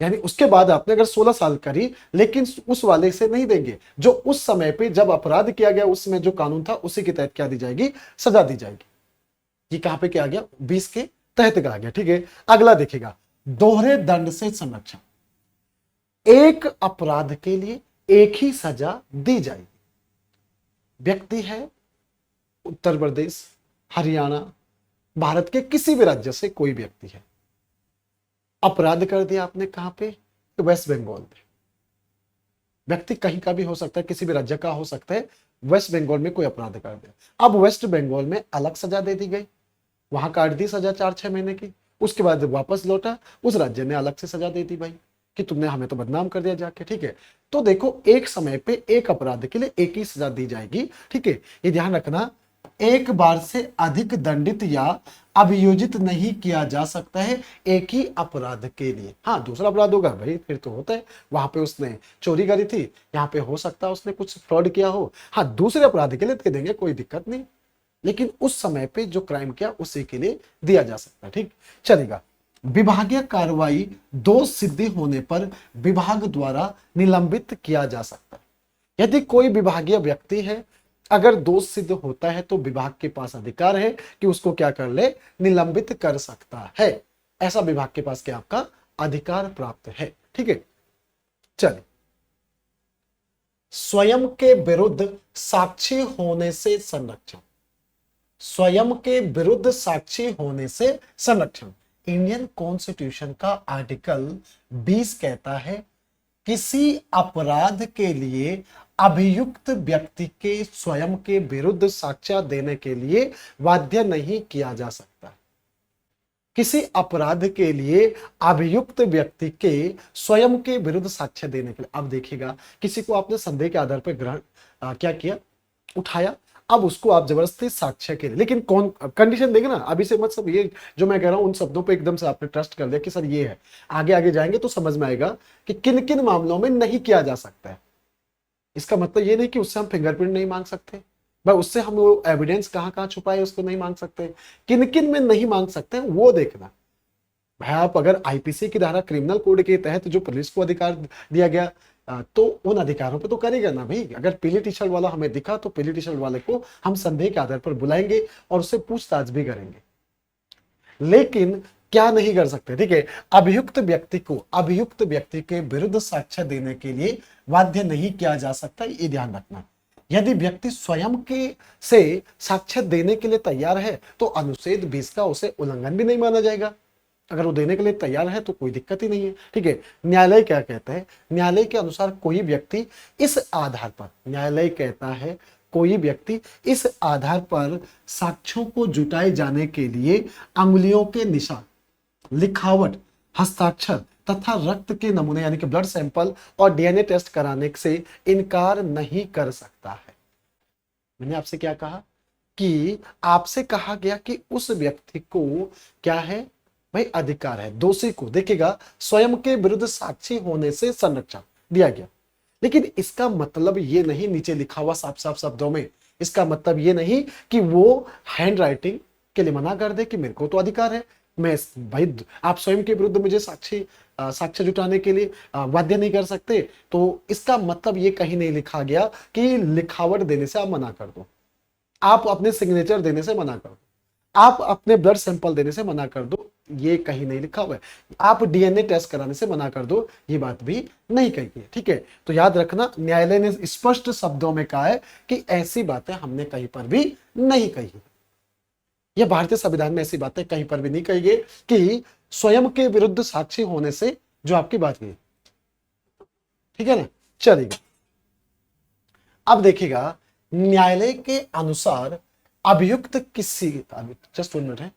यानी उसके बाद आपने अगर 16 साल करी, लेकिन उस वाले से नहीं देंगे, जो उस समय पे जब अपराध किया गया उसमें जो कानून था उसी के तहत क्या दी जाएगी, सजा दी जाएगी। ये कहां पे क्या आ गया, 20 के तहत का आ गया। ठीक है। अगला देखिएगा, दोहरे दंड से संरक्षण। एक अपराध के लिए एक ही सजा दी जाएगी। व्यक्ति है उत्तर प्रदेश, हरियाणा, भारत के किसी भी राज्य से कोई व्यक्ति है, अपराध कर दिया आपने कहां पे, तो वेस्ट बंगाल में। व्यक्ति कहीं का भी हो सकता है, किसी भी राज्य का हो सकता है, वेस्ट बंगाल में कोई अपराध कर दिया। अब वेस्ट बंगाल में अलग सजा दे दी गई, वहां काट दी सजा 4-6 महीने की, उसके बाद वापस लौटा, उस राज्य ने अलग से सजा दे दी भाई कि तुमने हमें तो बदनाम कर दिया जाके। ठीक है, तो देखो एक समय पे एक अपराध के लिए एक ही सजा दी जाएगी। ठीक है, ये ध्यान रखना, एक बार से अधिक दंडित या अभियोजित नहीं किया जा सकता है एक ही अपराध के लिए। हाँ, दूसरा अपराध होगा भाई फिर तो होता है, वहां पे उसने चोरी करी थी, यहाँ पे हो सकता है उसने कुछ फ्रॉड किया हो, हाँ दूसरे अपराध के लिए दे देंगे, कोई दिक्कत नहीं, लेकिन उस समय पे जो क्राइम किया उसी के लिए दिया जा सकता है। ठीक चलेगा। विभागीय कार्रवाई दोष सिद्धि होने पर विभाग द्वारा निलंबित किया जा सकता है। यदि कोई विभागीय व्यक्ति है, अगर दोष सिद्ध होता है तो विभाग के पास अधिकार है कि उसको क्या कर ले, निलंबित कर सकता है। ऐसा विभाग के पास क्या आपका अधिकार प्राप्त है। ठीक है, चलिए। स्वयं के विरुद्ध साक्षी होने से संरक्षण, स्वयं के विरुद्ध साक्षी होने से संरक्षण। इंडियन कॉन्स्टिट्यूशन का आर्टिकल 20 कहता है किसी अपराध के लिए अभियुक्त व्यक्ति के स्वयं के विरुद्ध साक्ष्य देने के लिए बाध्य नहीं किया जा सकता। किसी अपराध के लिए अभियुक्त व्यक्ति के स्वयं के विरुद्ध साक्ष्य देने के लिए, अब देखिएगा किसी को आपने संदेह के आधार पर ग्रहण क्या किया, उठाया, अब उसको आप जबरदस्ती साक्ष्य के लिए, लेकिन कौन कंडीशन देगा ना, अभी से मतलब ये जो मैं कह रहा हूं उन शब्दों पे एकदम से आपने ट्रस्ट कर लिया कि सर ये है, आगे आगे जाएंगे तो समझ में आएगा कि किन किन मामलों में नहीं किया जा सकता है। इसका मतलब ये नहीं कि उससे हम फिंगरप्रिंट नहीं मांग सकते, भाई उससे हम वो एविडेंस कहां कहां छुपाए उसको नहीं मांग सकते, किन किन में नहीं मांग सकते वो देखना। भाई आप अगर आईपीसी की धारा क्रिमिनल कोड के तहत जो पुलिस को अधिकार दिया गया तो उन अधिकारों पे तो करेगा ना भाई। अगर पीली टी शर्ट वाला हमें दिखा तो पीली टी शर्ट वाले को हम संदेह के आधार पर बुलाएंगे और उससे पूछताछ भी करेंगे, लेकिन क्या नहीं कर सकते, ठीक है, अभियुक्त व्यक्ति को अभियुक्त व्यक्ति के विरुद्ध साक्ष्य देने के लिए बाध्य नहीं किया जा सकता, ये ध्यान रखना। यदि व्यक्ति स्वयं के से साक्ष्य देने के लिए तैयार है तो अनुच्छेद 20 का उसे उल्लंघन भी नहीं माना जाएगा। अगर वो देने के लिए तैयार है तो कोई दिक्कत ही नहीं है। ठीक है, न्यायालय क्या कहता है, न्यायालय के अनुसार कोई व्यक्ति इस आधार पर, न्यायालय कहता है कोई व्यक्ति इस आधार पर साक्ष्यों को जुटाए जाने के लिए अंगुलियों के निशान, लिखावट, हस्ताक्षर तथा रक्त के नमूने यानी कि ब्लड सैंपल और डीएनए टेस्ट कराने से इनकार नहीं कर सकता है। मैंने आपसे क्या कहा कि आपसे कहा गया कि उस व्यक्ति को क्या है भाई, अधिकार है, दोषी को देखिएगा स्वयं के विरुद्ध साक्षी होने से संरक्षण दिया गया, लेकिन इसका मतलब ये नहीं, नीचे लिखा हुआ साफ साफ शब्दों में, इसका मतलब ये नहीं कि वो हैंड राइटिंग के लिए मना कर दे कि मेरे को तो अधिकार है, मैं भाई आप स्वयं के विरुद्ध मुझे साक्ष्य जुटाने के लिए बाध्य नहीं कर सकते। तो इसका मतलब ये कहीं नहीं लिखा गया कि लिखावट देने से आप मना कर दो, आप अपने सिग्नेचर देने से मना कर दो, आप अपने ब्लड सैंपल देने से मना कर दो, ये कहीं नहीं लिखा हुआ है। आप डीएनए टेस्ट कराने से मना कर दो, ये बात भी नहीं कही है। ठीक है, तो याद रखना न्यायालय ने स्पष्ट शब्दों में कहा है कि ऐसी बातें हमने कहीं पर भी नहीं कही है। यह भारतीय संविधान में ऐसी बातें कहीं पर भी नहीं कही गई कि स्वयं के विरुद्ध साक्षी होने से जो आपकी बात की, ठीक है ना। चलिएगा, अब देखिएगा न्यायालय के अनुसार अभियुक्त किसी, जस्ट 1 मिनट है,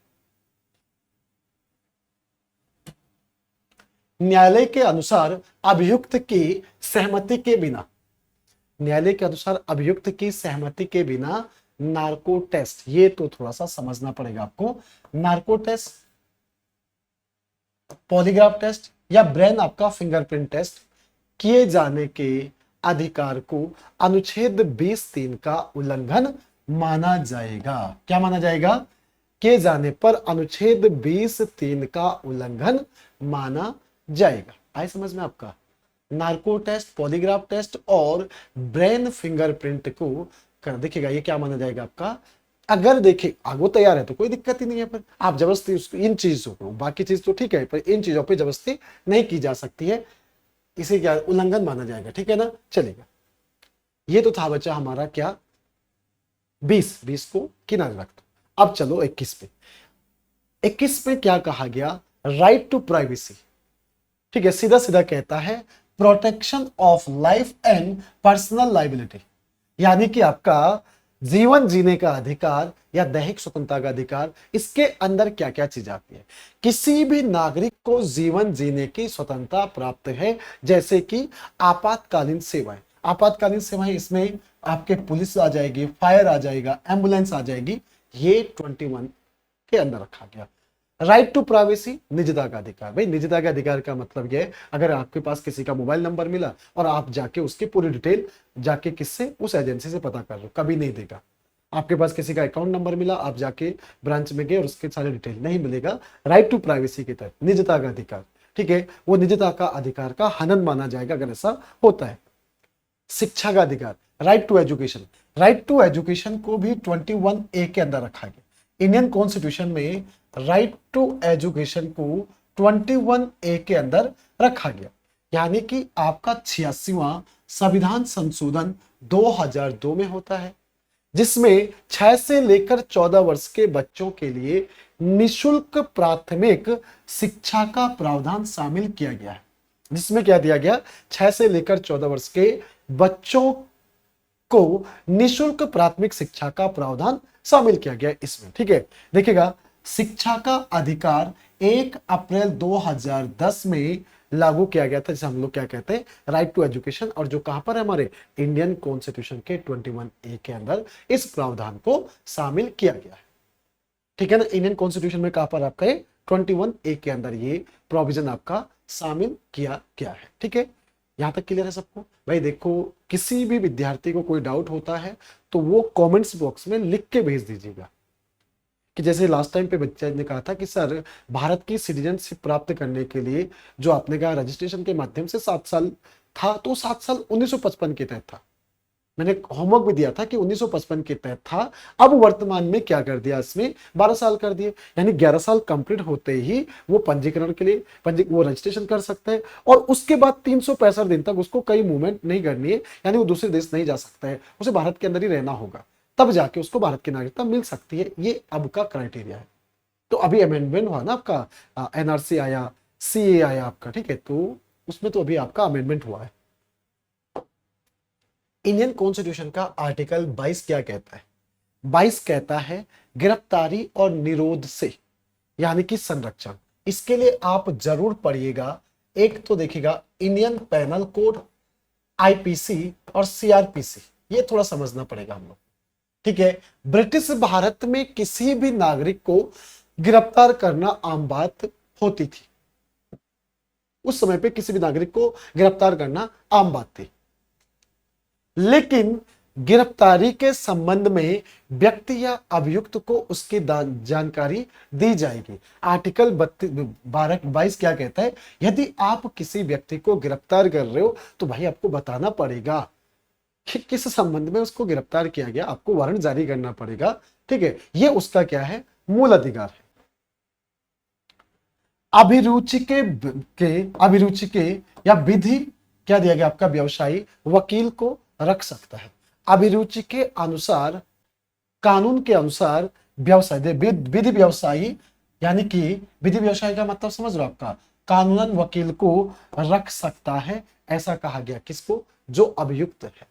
न्यायालय के अनुसार अभियुक्त की सहमति के बिना, न्यायालय के अनुसार अभियुक्त की सहमति के बिना नार्को टेस्ट, ये तो थोड़ा सा समझना पड़ेगा आपको, नार्को टेस्ट, पॉलीग्राफ टेस्ट या ब्रेन आपका फिंगरप्रिंट टेस्ट किए जाने के अधिकार को अनुच्छेद 20(3) का उल्लंघन माना जाएगा। क्या माना जाएगा? किए जाने पर अनुच्छेद 20(3) का उल्लंघन माना जाएगा। आए समझ में आपका? नार्को टेस्ट, पॉलीग्राफ टेस्ट और ब्रेन फिंगरप्रिंट को कर देखिएगा, ये क्या माना जाएगा आपका? अगर देखिए आगो तैयार है तो कोई दिक्कत ही नहीं है, पर आप जबरदस्ती इन चीजों को, बाकी चीज तो ठीक है, पर इन चीजों पे जबरदस्ती नहीं की जा सकती है। इसे क्या उल्लंघन माना जाएगा, ठीक है ना, चलेगा। ये तो था बच्चा हमारा क्या 20 को किनारे रख दो। अब चलो 21 पे। 21 में क्या कहा गया, राइट टू प्राइवेसी, ठीक है, सीधा सीधा कहता है protection of life and personal liability, यानी कि आपका जीवन जीने का अधिकार या दैहिक स्वतंत्रता का अधिकार। इसके अंदर क्या क्या चीज आती है, किसी भी नागरिक को जीवन जीने की स्वतंत्रता प्राप्त है, जैसे कि आपातकालीन सेवाएं। आपातकालीन सेवाएं इसमें आपके पुलिस आ जाएगी, फायर आ जाएगा, एम्बुलेंस आ जाएगी, ये 21 के अंदर रखा गया। राइट टू प्राइवेसी, निजता का अधिकार। भाई निजता का अधिकार का मतलब यह है, अगर आपके पास किसी का मोबाइल नंबर मिला और आप जाके उसकी पूरी डिटेल जाके किससे, उस एजेंसी से पता कर लो, कभी नहीं देगा। आपके पास किसी का अकाउंट नंबर मिला, आप जाके ब्रांच में गए और उसके सारे डिटेल नहीं मिलेगा। राइट टू प्राइवेसी के तहत निजता का अधिकार, ठीक है, वो निजता का अधिकार का हनन माना जाएगा अगर ऐसा होता है। शिक्षा का अधिकार, right to education. Right to education को भी 21A के अंदर रखा गया। इंडियन कॉन्स्टिट्यूशन में राइट टू एजुकेशन को 21A के अंदर रखा गया, यानी कि आपका 86वां संविधान संशोधन 2002 में होता है, जिसमें 6 से लेकर 14 वर्ष के बच्चों के लिए निशुल्क प्राथमिक शिक्षा का प्रावधान शामिल किया गया है। जिसमें क्या दिया गया, 6 से लेकर 14 वर्ष के बच्चों को निशुल्क प्राथमिक शिक्षा का प्रावधान शामिल किया गया इसमें, ठीक है। देखिएगा, शिक्षा का अधिकार 1 अप्रैल 2010 में लागू किया गया था, जिसे हम लोग क्या कहते हैं, राइट टू एजुकेशन, और जो कहां पर है, हमारे इंडियन कॉन्स्टिट्यूशन के 21A के अंदर इस प्रावधान को शामिल किया गया है, ठीक है ना। इंडियन कॉन्स्टिट्यूशन में कहां पर आपका 21A के अंदर ये प्रोविजन आपका शामिल किया गया है, ठीक है। यहां तक क्लियर है सबको। भाई देखो, किसी भी विद्यार्थी को कोई डाउट होता है तो वो कमेंट्स बॉक्स में लिख के भेज दीजिएगा, कि जैसे लास्ट टाइम पे बच्चे ने कहा था कि सर भारत की सिटीजनशिप प्राप्त करने के लिए जो आपने कहा रजिस्ट्रेशन के माध्यम से 7 साल था, तो 7 साल 1955 के तहत था। मैंने होमवर्क भी दिया था कि 1955 के तहत था। अब वर्तमान में क्या कर दिया, इसमें 12 साल कर दिए, यानी 11 साल कंप्लीट होते ही वो पंजीकरण के लिए वो रजिस्ट्रेशन कर सकता है, और उसके बाद 365 दिन तक उसको कई मूवमेंट नहीं करनी है, यानी वो दूसरे देश नहीं जा सकता है, उसे भारत के अंदर ही रहना होगा, तब जाके उसको भारत की नागरिकता मिल सकती है। ये अब का क्राइटेरिया है। तो अभी अमेंडमेंट हुआ ना आपका, NRC आया, CA आया आपका, ठीक है, तो उसमें तो अभी आपका अमेंडमेंट हुआ है। इंडियन कॉन्स्टिट्यूशन का आर्टिकल 22 क्या कहता है, 22 कहता है गिरफ्तारी और निरोध से, यानी कि संरक्षण। इसके लिए आप जरूर पढ़िएगा, एक तो देखिएगा इंडियन पैनल कोड, IPC और CRPC, ये थोड़ा समझना पड़ेगा हम लोग, ठीक है। ब्रिटिश भारत में किसी भी नागरिक को गिरफ्तार करना आम बात होती थी, उस समय पे किसी भी नागरिक को गिरफ्तार करना आम बात थी, लेकिन गिरफ्तारी के संबंध में व्यक्ति या अभियुक्त को उसकी जानकारी दी जाएगी। आर्टिकल 22 क्या कहता है, यदि आप किसी व्यक्ति को गिरफ्तार कर रहे हो तो भाई आपको बताना पड़ेगा कि किस संबंध में उसको गिरफ्तार किया गया, आपको वारंट जारी करना पड़ेगा, ठीक है। ये उसका क्या है, मूल अधिकार है। अभिरुचि के या विधि क्या दिया गया, आपका व्यवसायी वकील को रख सकता है। अभिरुचि के अनुसार, कानून के अनुसार व्यवसाय विधि व्यवसायी, यानी कि विधि व्यवसायी का मतलब समझ रहे हो आपका, कानूनन वकील को रख सकता है। ऐसा कहा गया किसको, जो अभियुक्त है,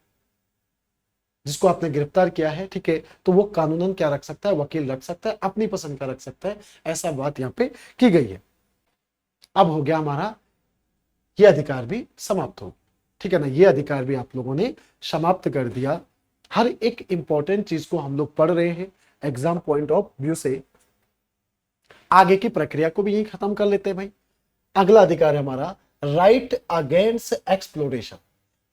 जिसको आपने गिरफ्तार किया है, ठीक है, तो वो कानूनन क्या रख सकता है, वकील रख सकता है, अपनी पसंद का रख सकता है, ऐसा बात यहां पे की गई है। अब हो गया हमारा ये अधिकार भी समाप्त हो, ठीक है ना, ये अधिकार भी आप लोगों ने समाप्त कर दिया। हर एक इंपॉर्टेंट चीज को हम लोग पढ़ रहे हैं एग्जाम पॉइंट ऑफ व्यू से, आगे की प्रक्रिया को भी यही खत्म कर लेते हैं भाई। अगला अधिकार है हमारा राइट अगेंस्ट एक्सप्लोरेशन,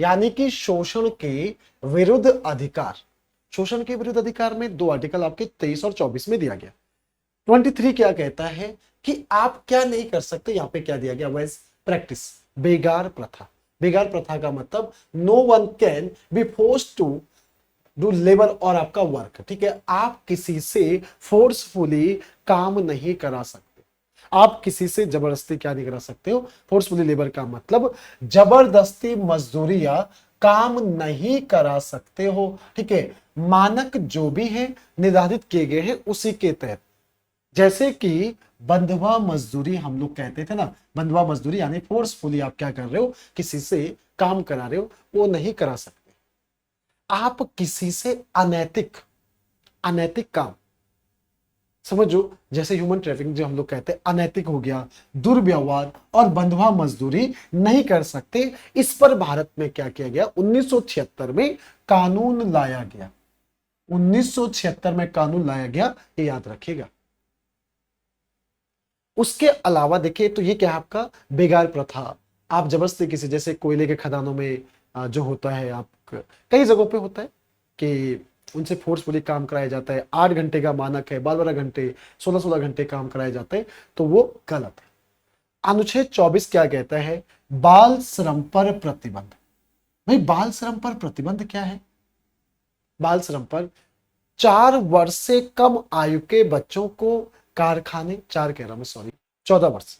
यानी कि शोषण के विरुद्ध अधिकार। शोषण के विरुद्ध अधिकार में 2 आर्टिकल आपके 23 और 24 में दिया गया। 23 क्या कहता है कि आप क्या नहीं कर सकते, यहां पे क्या दिया गया, वेज प्रैक्टिस, बेगार प्रथा। बेगार प्रथा का मतलब no one can be forced to do labour और आपका वर्क, ठीक है, आप किसी से फोर्सफुली काम नहीं करा सकते। आप किसी से जबरदस्ती क्या नहीं करा सकते हो, फोर्सफुली लेबर का मतलब जबरदस्ती मजदूरी या काम नहीं करा सकते हो, ठीक है। मानक जो भी है निर्धारित किए गए हैं उसी के तहत, जैसे कि बंधुआ मजदूरी हम लोग कहते थे ना, बंधुआ मजदूरी यानी फोर्सफुली आप क्या कर रहे हो, किसी से काम करा रहे हो, वो नहीं करा सकते। आप किसी से अनैतिक अनैतिक काम समझो, जैसे ह्यूमन ट्रैफिकिंग जो हम लोग कहते हैं अनैतिक हो गया, दुर्व्यवहार और बंधुआ मजदूरी नहीं कर सकते। इस पर भारत में क्या किया गया, 1976 में कानून लाया गया। 1976 में कानून लाया गया, ये याद रखिएगा। उसके अलावा देखिए तो ये क्या है आपका बेगार प्रथा। आप जबरदस्ती किसी, जैसे कोयले के खदानों में जो होता है, आप कई जगहों पे होता है कि उनसे फोर्सफुली काम कराया जाता है, 8 घंटे का मानक है, 12 12 घंटे, 16 16 घंटे काम कराए जाते हैं, तो वो गलत है। अनुच्छेद 24 क्या कहता है, बाल श्रम पर प्रतिबंध। भाई बाल श्रम पर प्रतिबंध क्या है, बाल श्रम पर 4 वर्ष से कम आयु के बच्चों को कारखाने, 4 कह रहा मैं सॉरी, 14 वर्ष,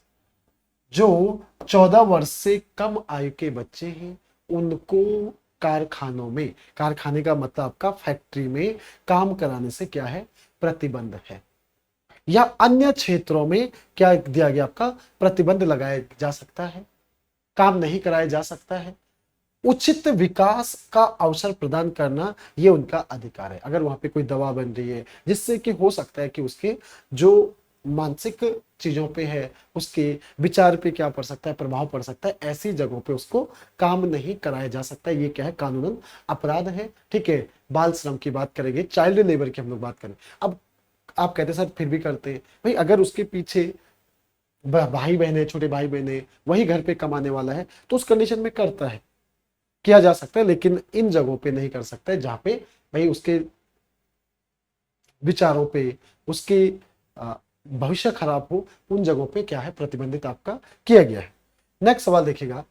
जो 14 वर्ष से कम आयु के बच्चे हैं उनको कारखानों में, कारखाने का मतलब आपका फैक्ट्री में काम कराने से क्या है, प्रतिबंध है। या अन्य क्षेत्रों में क्या दिया गया आपका, प्रतिबंध लगाया जा सकता है, काम नहीं कराया जा सकता है। उचित विकास का अवसर प्रदान करना ये उनका अधिकार है। अगर वहां पे कोई दवा बन रही है जिससे कि हो सकता है कि उसके जो मानसिक चीजों पे है, उसके विचार पे क्या पड़ सकता है, प्रभाव पड़ सकता है, ऐसी जगहों पे उसको काम नहीं कराया जा सकता। ये क्या है, कानूनन अपराध है, ठीक है। बाल श्रम की बात करेंगे, चाइल्ड लेबर की हम लोग बात करें। अब आप कहते हैं सर फिर भी करते हैं, भाई अगर उसके पीछे भाई बहने, छोटे भाई बहने, वही घर पे कमाने वाला है, तो उस कंडीशन में करता है, किया जा सकता है। लेकिन इन जगहों पे नहीं कर सकता है जहां पे भाई उसके विचारों पे, उसके भविष्य खराब हो, उन जगहों पे क्या है, प्रतिबंधित आपका किया गया है। नेक्स्ट सवाल देखिएगा।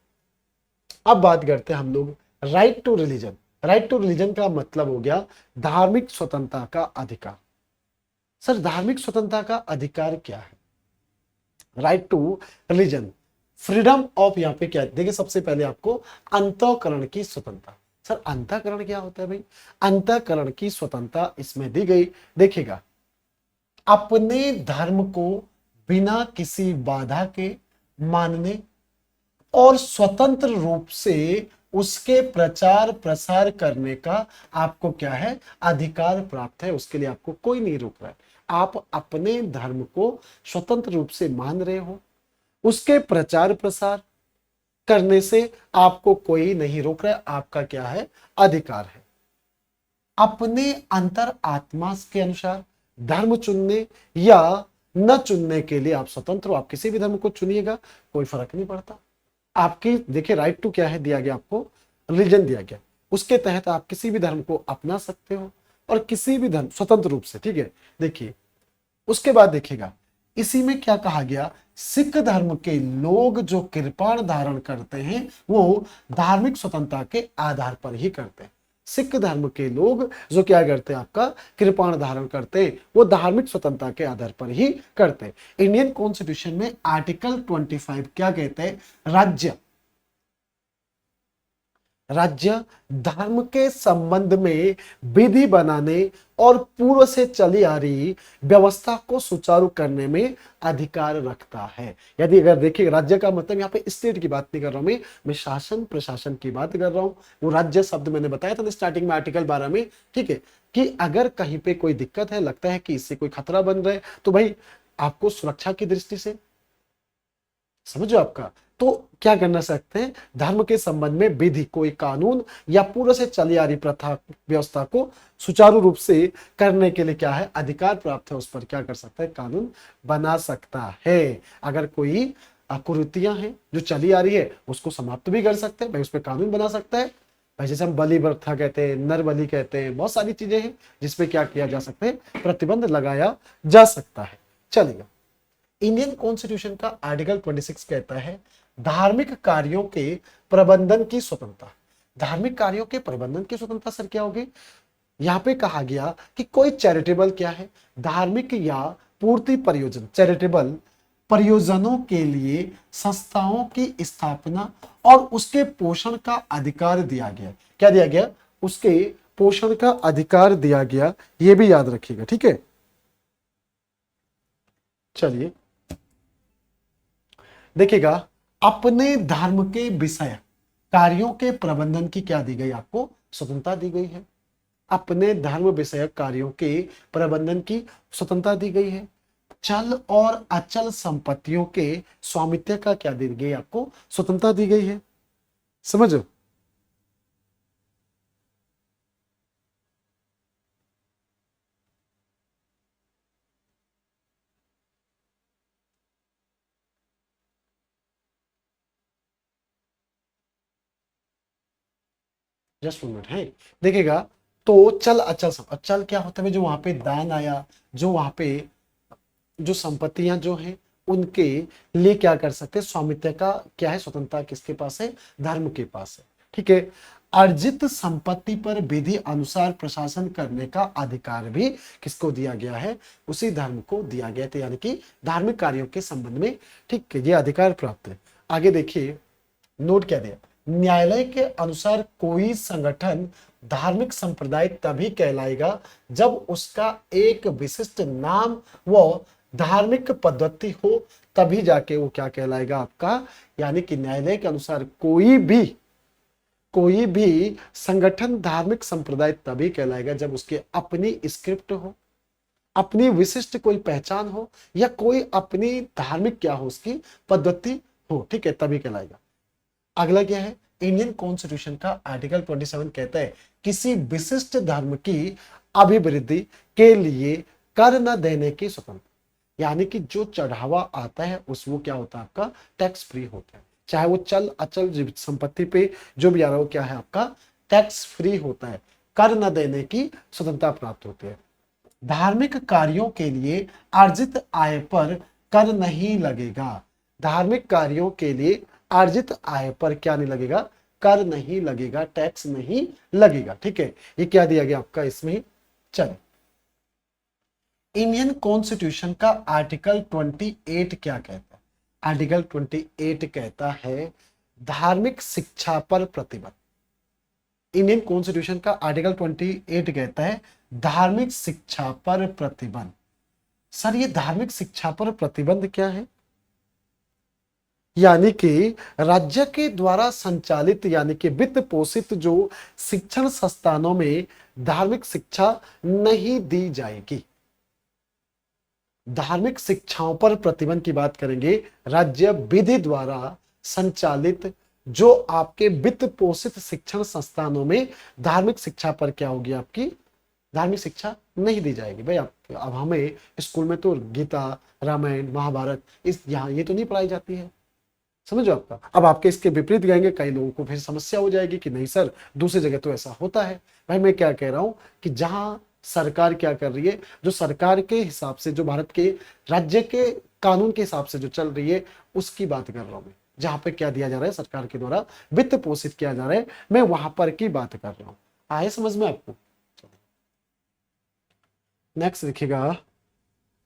अब बात करते हैं हम लोग right to religion. Right to religion का मतलब हो गया धार्मिक स्वतंत्रता का अधिकार। सर धार्मिक स्वतंत्रता का अधिकार क्या है, right to religion, freedom of, यहाँ पे क्या देखिए, सबसे पहले आपको अंतःकरण की स्वतंत्रता। सर अंतःकरण क्या होता है भाई, अंतःकरण की स्वतंत्रता इसमें दी गई, देखिएगा, अपने धर्म को बिना किसी बाधा के मानने और स्वतंत्र रूप से उसके प्रचार प्रसार करने का आपको क्या है, अधिकार प्राप्त है। उसके लिए आपको कोई नहीं रोक रहा है। आप अपने धर्म को स्वतंत्र रूप से मान रहे हो, उसके प्रचार प्रसार करने से आपको कोई नहीं रोक रहा है, आपका क्या है, अधिकार है। अपने अंतर आत्मा के अनुसार धर्म चुनने या न चुनने के लिए आप स्वतंत्र हो। आप किसी भी धर्म को चुनिएगा, कोई फर्क नहीं पड़ता। आपकी देखिए राइट टू क्या है, दिया गया आपको, रिलीजन दिया गया, उसके तहत आप किसी भी धर्म को अपना सकते हो और किसी भी धर्म स्वतंत्र रूप से, ठीक है। देखिए उसके बाद देखिएगा, इसी में क्या कहा गया, सिख धर्म के लोग जो कृपाण धारण करते हैं वो धार्मिक स्वतंत्रता के आधार पर ही करते हैं। सिख धर्म के लोग जो क्या करते हैं, आपका कृपाण धारण करते हैं, वो धार्मिक स्वतंत्रता के आधार पर ही करते हैं। इंडियन कॉन्स्टिट्यूशन में आर्टिकल 25 क्या कहते हैं, राज्य राज्य धर्म के संबंध में विधि बनाने और पूर्व से चली आ रही व्यवस्था को सुचारू करने में अधिकार रखता है। यदि अगर देखिए राज्य का मतलब यहाँ पे स्टेट की बात नहीं कर रहा हूं मैं शासन प्रशासन की बात कर रहा हूं। वो राज्य शब्द मैंने बताया था स्टार्टिंग में आर्टिकल 12 में, ठीक है, कि अगर कहीं पे कोई दिक्कत है, लगता है कि इससे कोई खतरा बन रहा है, तो भाई आपको सुरक्षा की दृष्टि से, समझो आपका, तो क्या करना सकते हैं, धर्म के संबंध में विधि, कोई कानून या पूर्व से चली आ रही प्रथा व्यवस्था को सुचारू रूप से करने के लिए क्या है, अधिकार प्राप्त है। उस पर क्या कर सकता है, कानून बना सकता है। अगर कोई कुरीतियां हैं जो चली आ रही है उसको समाप्त भी कर सकते हैं भाई, उस पर कानून बना सकता है भाई। जैसे हम बलि प्रथा कहते हैं, नर बलि कहते हैं, बहुत सारी चीजें हैं जिसपे क्या किया जा सकता है, प्रतिबंध लगाया जा सकता है। चलिए, इंडियन कॉन्स्टिट्यूशन का आर्टिकल 26 कहता है धार्मिक कार्यों के प्रबंधन की स्वतंत्रता। धार्मिक कार्यों के प्रबंधन की स्वतंत्रता सर क्या होगी, यहां पे कहा गया कि कोई चैरिटेबल क्या है, धार्मिक या पूर्ति परियोजना, चैरिटेबल परियोजनों के लिए संस्थाओं की स्थापना और उसके पोषण का अधिकार दिया गया। क्या दिया गया? उसके पोषण का अधिकार दिया गया, यह भी याद रखिएगा, ठीक है। चलिए देखिएगा, अपने धर्म के विषय कार्यों के प्रबंधन की क्या दी गई? आपको स्वतंत्रता दी गई है। अपने धर्म विषयक कार्यों के प्रबंधन की स्वतंत्रता दी गई है। चल और अचल संपत्तियों के स्वामित्व का क्या दी गई? आपको स्वतंत्रता दी गई है। समझो। जस्ट मिनट है, देखिएगा। तो चल अचल अचल क्या होता है? जो वहां पे दान आया, जो वहां पे जो संपत्तियां जो हैं उनके लिए क्या कर सकते हैं? स्वामित्व का क्या है? स्वतंत्रता किसके पास है? धर्म के पास है, ठीक है। अर्जित संपत्ति पर विधि अनुसार प्रशासन करने का अधिकार भी किसको दिया गया है? उसी धर्म को दिया गया था, यानी कि धार्मिक कार्यों के संबंध में, ठीक है, ये अधिकार प्राप्त है। आगे देखिए, नोट क्या दिया? न्यायालय के अनुसार कोई संगठन धार्मिक संप्रदाय तभी कहलाएगा जब उसका एक विशिष्ट नाम व धार्मिक पद्धति हो, तभी जाके वो क्या कहलाएगा आपका। यानी कि न्यायालय के अनुसार कोई भी संगठन धार्मिक संप्रदाय तभी कहलाएगा जब उसकी अपनी स्क्रिप्ट हो, अपनी विशिष्ट कोई पहचान हो, या कोई अपनी धार्मिक क्या हो, उसकी पद्धति हो, ठीक है, तभी कहलाएगा। अगला क्या है? इंडियन कॉन्स्टिट्यूशन का आर्टिकल 27 कहता है किसी विशिष्ट धर्म की अभिवृद्धि के लिए कर न देने की स्वतंत्रता। यानी कि जो चढ़ावा आता है उस वो क्या होता है? आपका टैक्स फ्री होता है। चाहे वो चल अचल संपत्ति पे जो भी आ रहा हो, क्या है आपका? टैक्स फ्री होता है। कर न देने की स्वतंत्रता प्राप्त होती है। धार्मिक कार्यों के लिए अर्जित आय पर कर नहीं लगेगा। धार्मिक कार्यों के लिए अर्जित आय पर क्या नहीं लगेगा? कर नहीं लगेगा, टैक्स नहीं लगेगा, ठीक है। ये क्या दिया गया आपका इसमें? चलो, इंडियन कॉन्स्टिट्यूशन का आर्टिकल 28 क्या कहता है? आर्टिकल 28 कहता है धार्मिक शिक्षा पर प्रतिबंध। इंडियन कॉन्स्टिट्यूशन का आर्टिकल 28 कहता है धार्मिक शिक्षा पर प्रतिबंध। सर, ये धार्मिक शिक्षा पर प्रतिबंध क्या है? यानी कि राज्य के द्वारा संचालित, यानी कि वित्त पोषित जो शिक्षण संस्थानों में धार्मिक शिक्षा नहीं दी जाएगी। धार्मिक शिक्षाओं पर प्रतिबंध की बात करेंगे। राज्य विधि द्वारा संचालित जो आपके वित्त पोषित शिक्षण संस्थानों में धार्मिक शिक्षा पर क्या होगी? आपकी धार्मिक शिक्षा नहीं दी जाएगी। भाई अब हमें स्कूल में तो गीता, रामायण, महाभारत इस यहाँ ये तो नहीं पढ़ाई जाती है, समझो आपका। अब आपके इसके विपरीत गाएंगे, कई लोगों को फिर समस्या हो जाएगी कि नहीं सर, दूसरी जगह तो ऐसा होता है। भाई मैं क्या कह रहा हूं कि जहां सरकार क्या कर रही है, जो सरकार के हिसाब से, जो भारत के राज्य के कानून के हिसाब से जो चल रही है, उसकी बात कर रहा हूं मैं। जहां पे क्या दिया जा रहा है, सरकार के द्वारा वित्त पोषित किया जा रहा है, मैं वहां पर की बात कर रहा हूं। आए समझ में आपको? नेक्स्ट देखिएगा,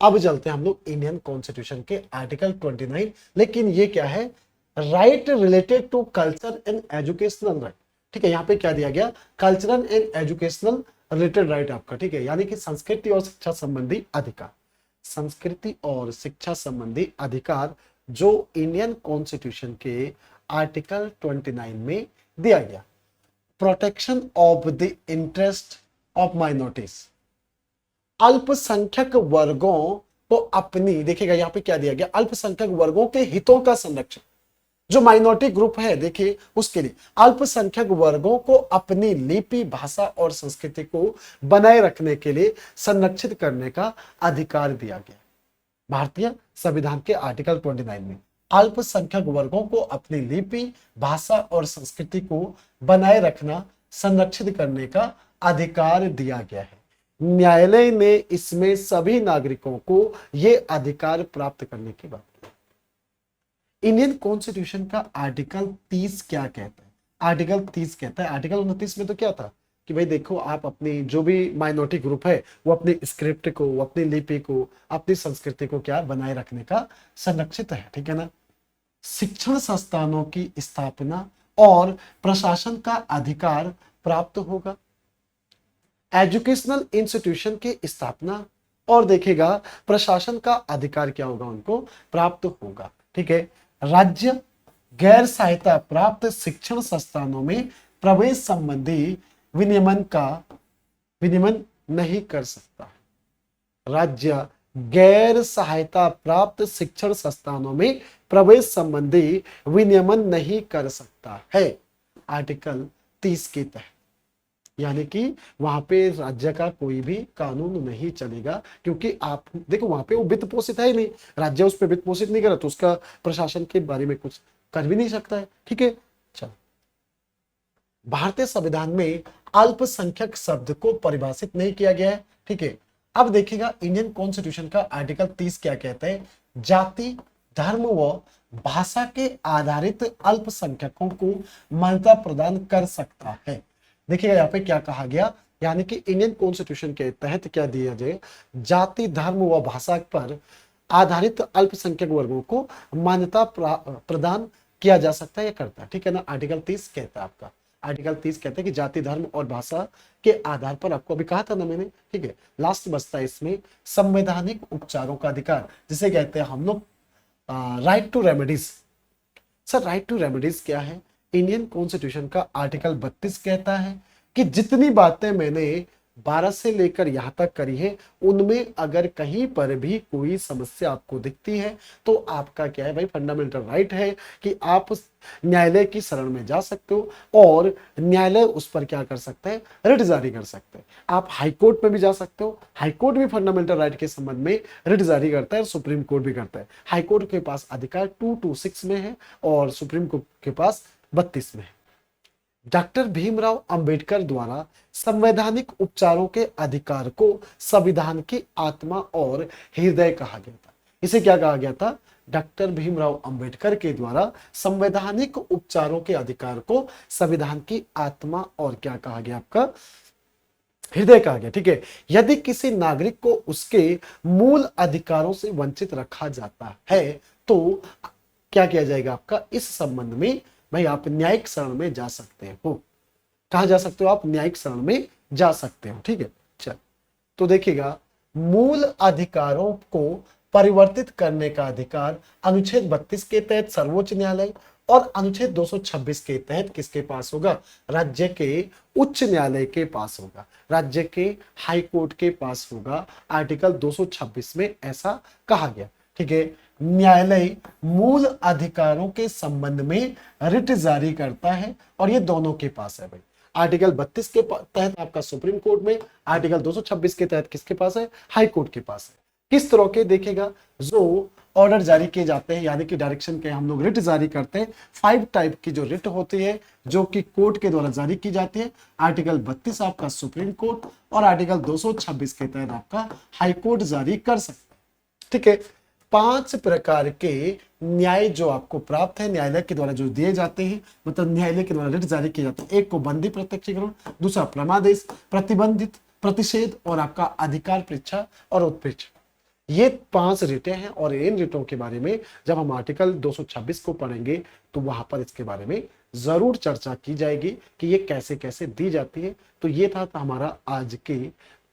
अब चलते हैं हम लोग इंडियन कॉन्स्टिट्यूशन के आर्टिकल 29। लेकिन ये क्या है? Right related to culture and educational right, ठीक है। यहाँ पे क्या दिया गया? Cultural and educational related right आपका, ठीक है। यानी कि संस्कृति और शिक्षा संबंधी अधिकार, संस्कृति और शिक्षा संबंधी अधिकार जो इंडियन कॉन्स्टिट्यूशन के आर्टिकल 29 में दिया गया। Protection of the interest of minorities, अल्पसंख्यक वर्गों को अपनी, देखिएगा यहाँ पे क्या दिया गया? अल्पसंख्यक वर्गों के हितों का संरक्षण। जो माइनॉरिटी ग्रुप है, देखिए उसके लिए अल्पसंख्यक वर्गों को अपनी लिपि, भाषा और संस्कृति को बनाए रखने के लिए संरक्षित करने का अधिकार दिया गया। भारतीय संविधान के आर्टिकल 29 में अल्पसंख्यक वर्गों को अपनी लिपि, भाषा और संस्कृति को बनाए रखना, संरक्षित करने का अधिकार दिया गया है। न्यायालय ने इसमें सभी नागरिकों को यह अधिकार प्राप्त करने की बात की। इंडियन कॉन्स्टिट्यूशन का आर्टिकल 30 क्या कहता है? आर्टिकल 30 कहता है, आर्टिकल 29 में तो क्या था? कि भाई देखो, आप अपनी जो भी माइनॉरिटी ग्रुप है वो अपनी स्क्रिप्ट को, वो अपनी लिपि को, अपनी संस्कृति को क्या बनाए रखने का संरक्षित है, ठीक है ना। शिक्षण संस्थानों की स्थापना और प्रशासन का अधिकार प्राप्त होगा। एजुकेशनल इंस्टीट्यूशन की स्थापना और देखेगा प्रशासन का अधिकार क्या होगा, उनको प्राप्त होगा, ठीक है। राज्य गैर सहायता प्राप्त शिक्षण संस्थानों में प्रवेश संबंधी विनियमन नहीं कर सकता। राज्य गैर सहायता प्राप्त शिक्षण संस्थानों में प्रवेश संबंधी विनियमन नहीं कर सकता है, आर्टिकल 30 के तहत। यानी कि वहां पे राज्य का कोई भी कानून नहीं चलेगा, क्योंकि आप देखो वहां पे वो वित्त पोषित है ही नहीं, राज्य उस पर वित्त पोषित नहीं करा तो उसका प्रशासन के बारे में कुछ कर भी नहीं सकता है, ठीक है। चलो, भारतीय संविधान में अल्पसंख्यक शब्द को परिभाषित नहीं किया गया है, ठीक है। अब देखिएगा इंडियन कॉन्स्टिट्यूशन का आर्टिकल 30 क्या कहता है, जाति धर्म व भाषा के आधारित अल्पसंख्यकों को मान्यता प्रदान कर सकता है। देखिएगा यहाँ पे क्या कहा गया, यानी कि इंडियन कॉन्स्टिट्यूशन के तहत क्या दिया जाए, जाति धर्म व भाषा पर आधारित अल्पसंख्यक वर्गों को मान्यता प्रदान किया जा सकता है, या करता है, ठीक है ना। आर्टिकल 30 कहता है आपका, आर्टिकल 30 कहते हैं कि जाति धर्म और भाषा के आधार पर, आपको अभी कहा था ना मैंने, ठीक है। लास्ट बचता है इसमें संवैधानिक उपचारों का अधिकार, जिसे कहते हैं हम लोग right to remedies. Sir right to remedies क्या है, इंडियन कॉन्स्टिट्यूशन का आर्टिकल 32 कहता है कि जितनी बातें मैंने 12 से लेकर यहां तक करी है, उनमें अगर कहीं पर भी कोई समस्या आपको दिखती है तो आपका क्या है भाई, फंडामेंटल राइट है कि आप न्यायालय की शरण में जा सकते हो और न्यायालय उस पर क्या कर सकते हैं, रिट जारी कर सकते हैं। आप हाई कोर्ट में भी जा सकते हो, हाई कोर्ट भी फंडामेंटल राइट के संबंध में रिट जारी करता है, सुप्रीम कोर्ट भी करता है। हाई कोर्ट के पास अधिकार 226 में है और सुप्रीम कोर्ट के पास 32 में है। डॉक्टर भीमराव अंबेडकर द्वारा संवैधानिक उपचारों के अधिकार को संविधान की आत्मा और हृदय कहा गया था। इसे क्या कहा गया था, डॉक्टर भीमराव अंबेडकर के द्वारा संवैधानिक उपचारों के अधिकार को संविधान की आत्मा और क्या कहा गया, आपका हृदय कहा गया, ठीक है। यदि किसी नागरिक को उसके मूल अधिकारों से वंचित रखा जाता है तो क्या किया जाएगा आपका, इस संबंध में भाई आप न्यायिक शरण में जा सकते हो। कहा जा सकते हो, आप न्यायिक शरण में जा सकते हो, ठीक है। चल, तो देखिएगा मूल अधिकारों को परिवर्तित करने का अधिकार अनुच्छेद 32 के तहत सर्वोच्च न्यायालय और अनुच्छेद 226 के तहत किसके पास होगा, राज्य के उच्च न्यायालय के पास होगा, राज्य के हाई कोर्ट के पास होगा। आर्टिकल 226 में ऐसा कहा गया, ठीक है। न्यायालय मूल अधिकारों के संबंध में रिट जारी करता है और ये दोनों के पास है भाई। आर्टिकल 32 के तहत आपका सुप्रीम कोर्ट में, आर्टिकल 226 के तहत किसके पास है, हाई कोर्ट के पास है। किस तरह के देखेगा, जो ऑर्डर जारी किए जाते हैं यानी कि डायरेक्शन के हम लोग रिट जारी करते हैं, 5 टाइप की जो रिट होती है जो कि कोर्ट के द्वारा जारी की जाती है। आर्टिकल 32 आपका सुप्रीम कोर्ट और आर्टिकल 226 के तहत आपका हाई कोर्ट जारी कर सकता है, ठीक है। 5 प्रकार के न्याय जो आपको प्राप्त है न्यायालय के द्वारा जो दिए जाते हैं, मतलब न्यायालय के द्वारा रिट जारी किए जाते हैं। एक को बंदी प्रत्यक्षीकरण, दूसरा प्रमादेश, प्रतिबंधित, प्रतिषेध और आपका अधिकार परीक्षा और उत्प्रेक्षा। ये 5 रिटें हैं और इन रिटों के बारे में जब हम आर्टिकल 226 को पढ़ेंगे तो वहां पर इसके बारे में जरूर चर्चा की जाएगी कि ये कैसे कैसे दी जाती है। तो ये था हमारा आज के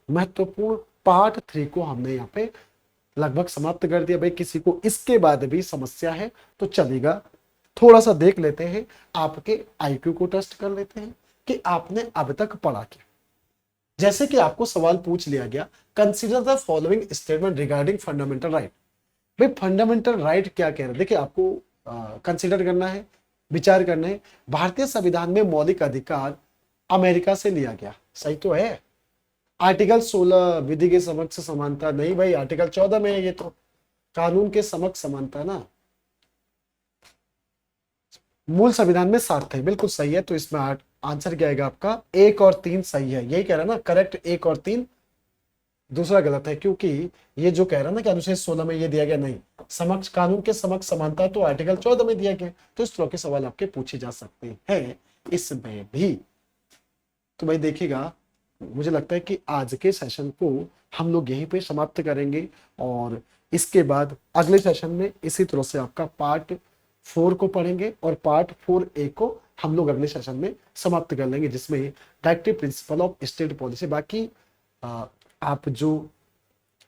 महत्वपूर्ण पार्ट 3 को हमने यहाँ पे लगभग समाप्त कर दिया। भाई किसी को इसके बाद भी समस्या है तो चलेगा, थोड़ा सा देख लेते हैं, आपके आईक्यू को टेस्ट कर लेते हैं कि आपने अब तक पढ़ा क्या। जैसे कि आपको सवाल पूछ लिया गया, consider the following statement regarding fundamental right. भाई फंडामेंटल राइट क्या कह रहे हैं, देखिए आपको कंसीडर करना है, विचार करना है। भारतीय संविधान में मौलिक अधिकार अमेरिका से लिया गया, सही तो है। आर्टिकल 16 विधि के समक्ष समानता, नहीं भाई आर्टिकल 14 में है, ये तो कानून के समक्ष समानता ना। मूल संविधान में 7 है, बिल्कुल सही है। तो इसमें आंसर क्या आएगा आपका, 1 और 3 सही है, यही कह रहा है ना, करेक्ट 1 और 3। दूसरा गलत है क्योंकि ये जो कह रहा है ना कि अनुच्छेद 16 में ये दिया गया, नहीं, समक्ष कानून के समक्ष समानता तो आर्टिकल 14 में दिया गया। तो इस तरह के सवाल आपके पूछे जा सकते हैं इसमें भी। तो भाई देखिएगा, मुझे लगता है कि आज के सेशन को हम लोग यहीं पे समाप्त करेंगे, और इसके बाद अगले सेशन में इसी तरह से आपका पार्ट 4 को पढ़ेंगे, और पार्ट 4A को हम लोग अगले सेशन में समाप्त कर लेंगे, जिसमें directive principle of state policy. बाकी आप जो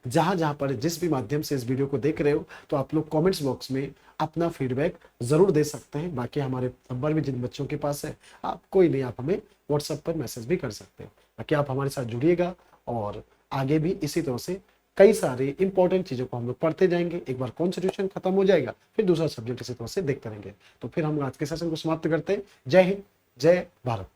जहां जहां पर जिस भी माध्यम से इस वीडियो को देख रहे हो, तो आप लोग कमेंट्स बॉक्स में अपना फीडबैक जरूर दे सकते हैं। बाकी हमारे नंबर भी जिन बच्चों के पास है, आप कोई नहीं, आप हमें व्हाट्सएप पर मैसेज भी कर सकते हैं। बाकी आप हमारे साथ जुड़िएगा, और आगे भी इसी तरह से कई सारे इंपॉर्टेंट चीजों को हम लोग पढ़ते जाएंगे। एक बार कॉन्स्टिट्यूशन खत्म हो जाएगा, फिर दूसरा सब्जेक्ट इसी तरह से देखते रहेंगे। तो फिर हम आज के सेशन को समाप्त करते हैं। जय हिंद, जय भारत।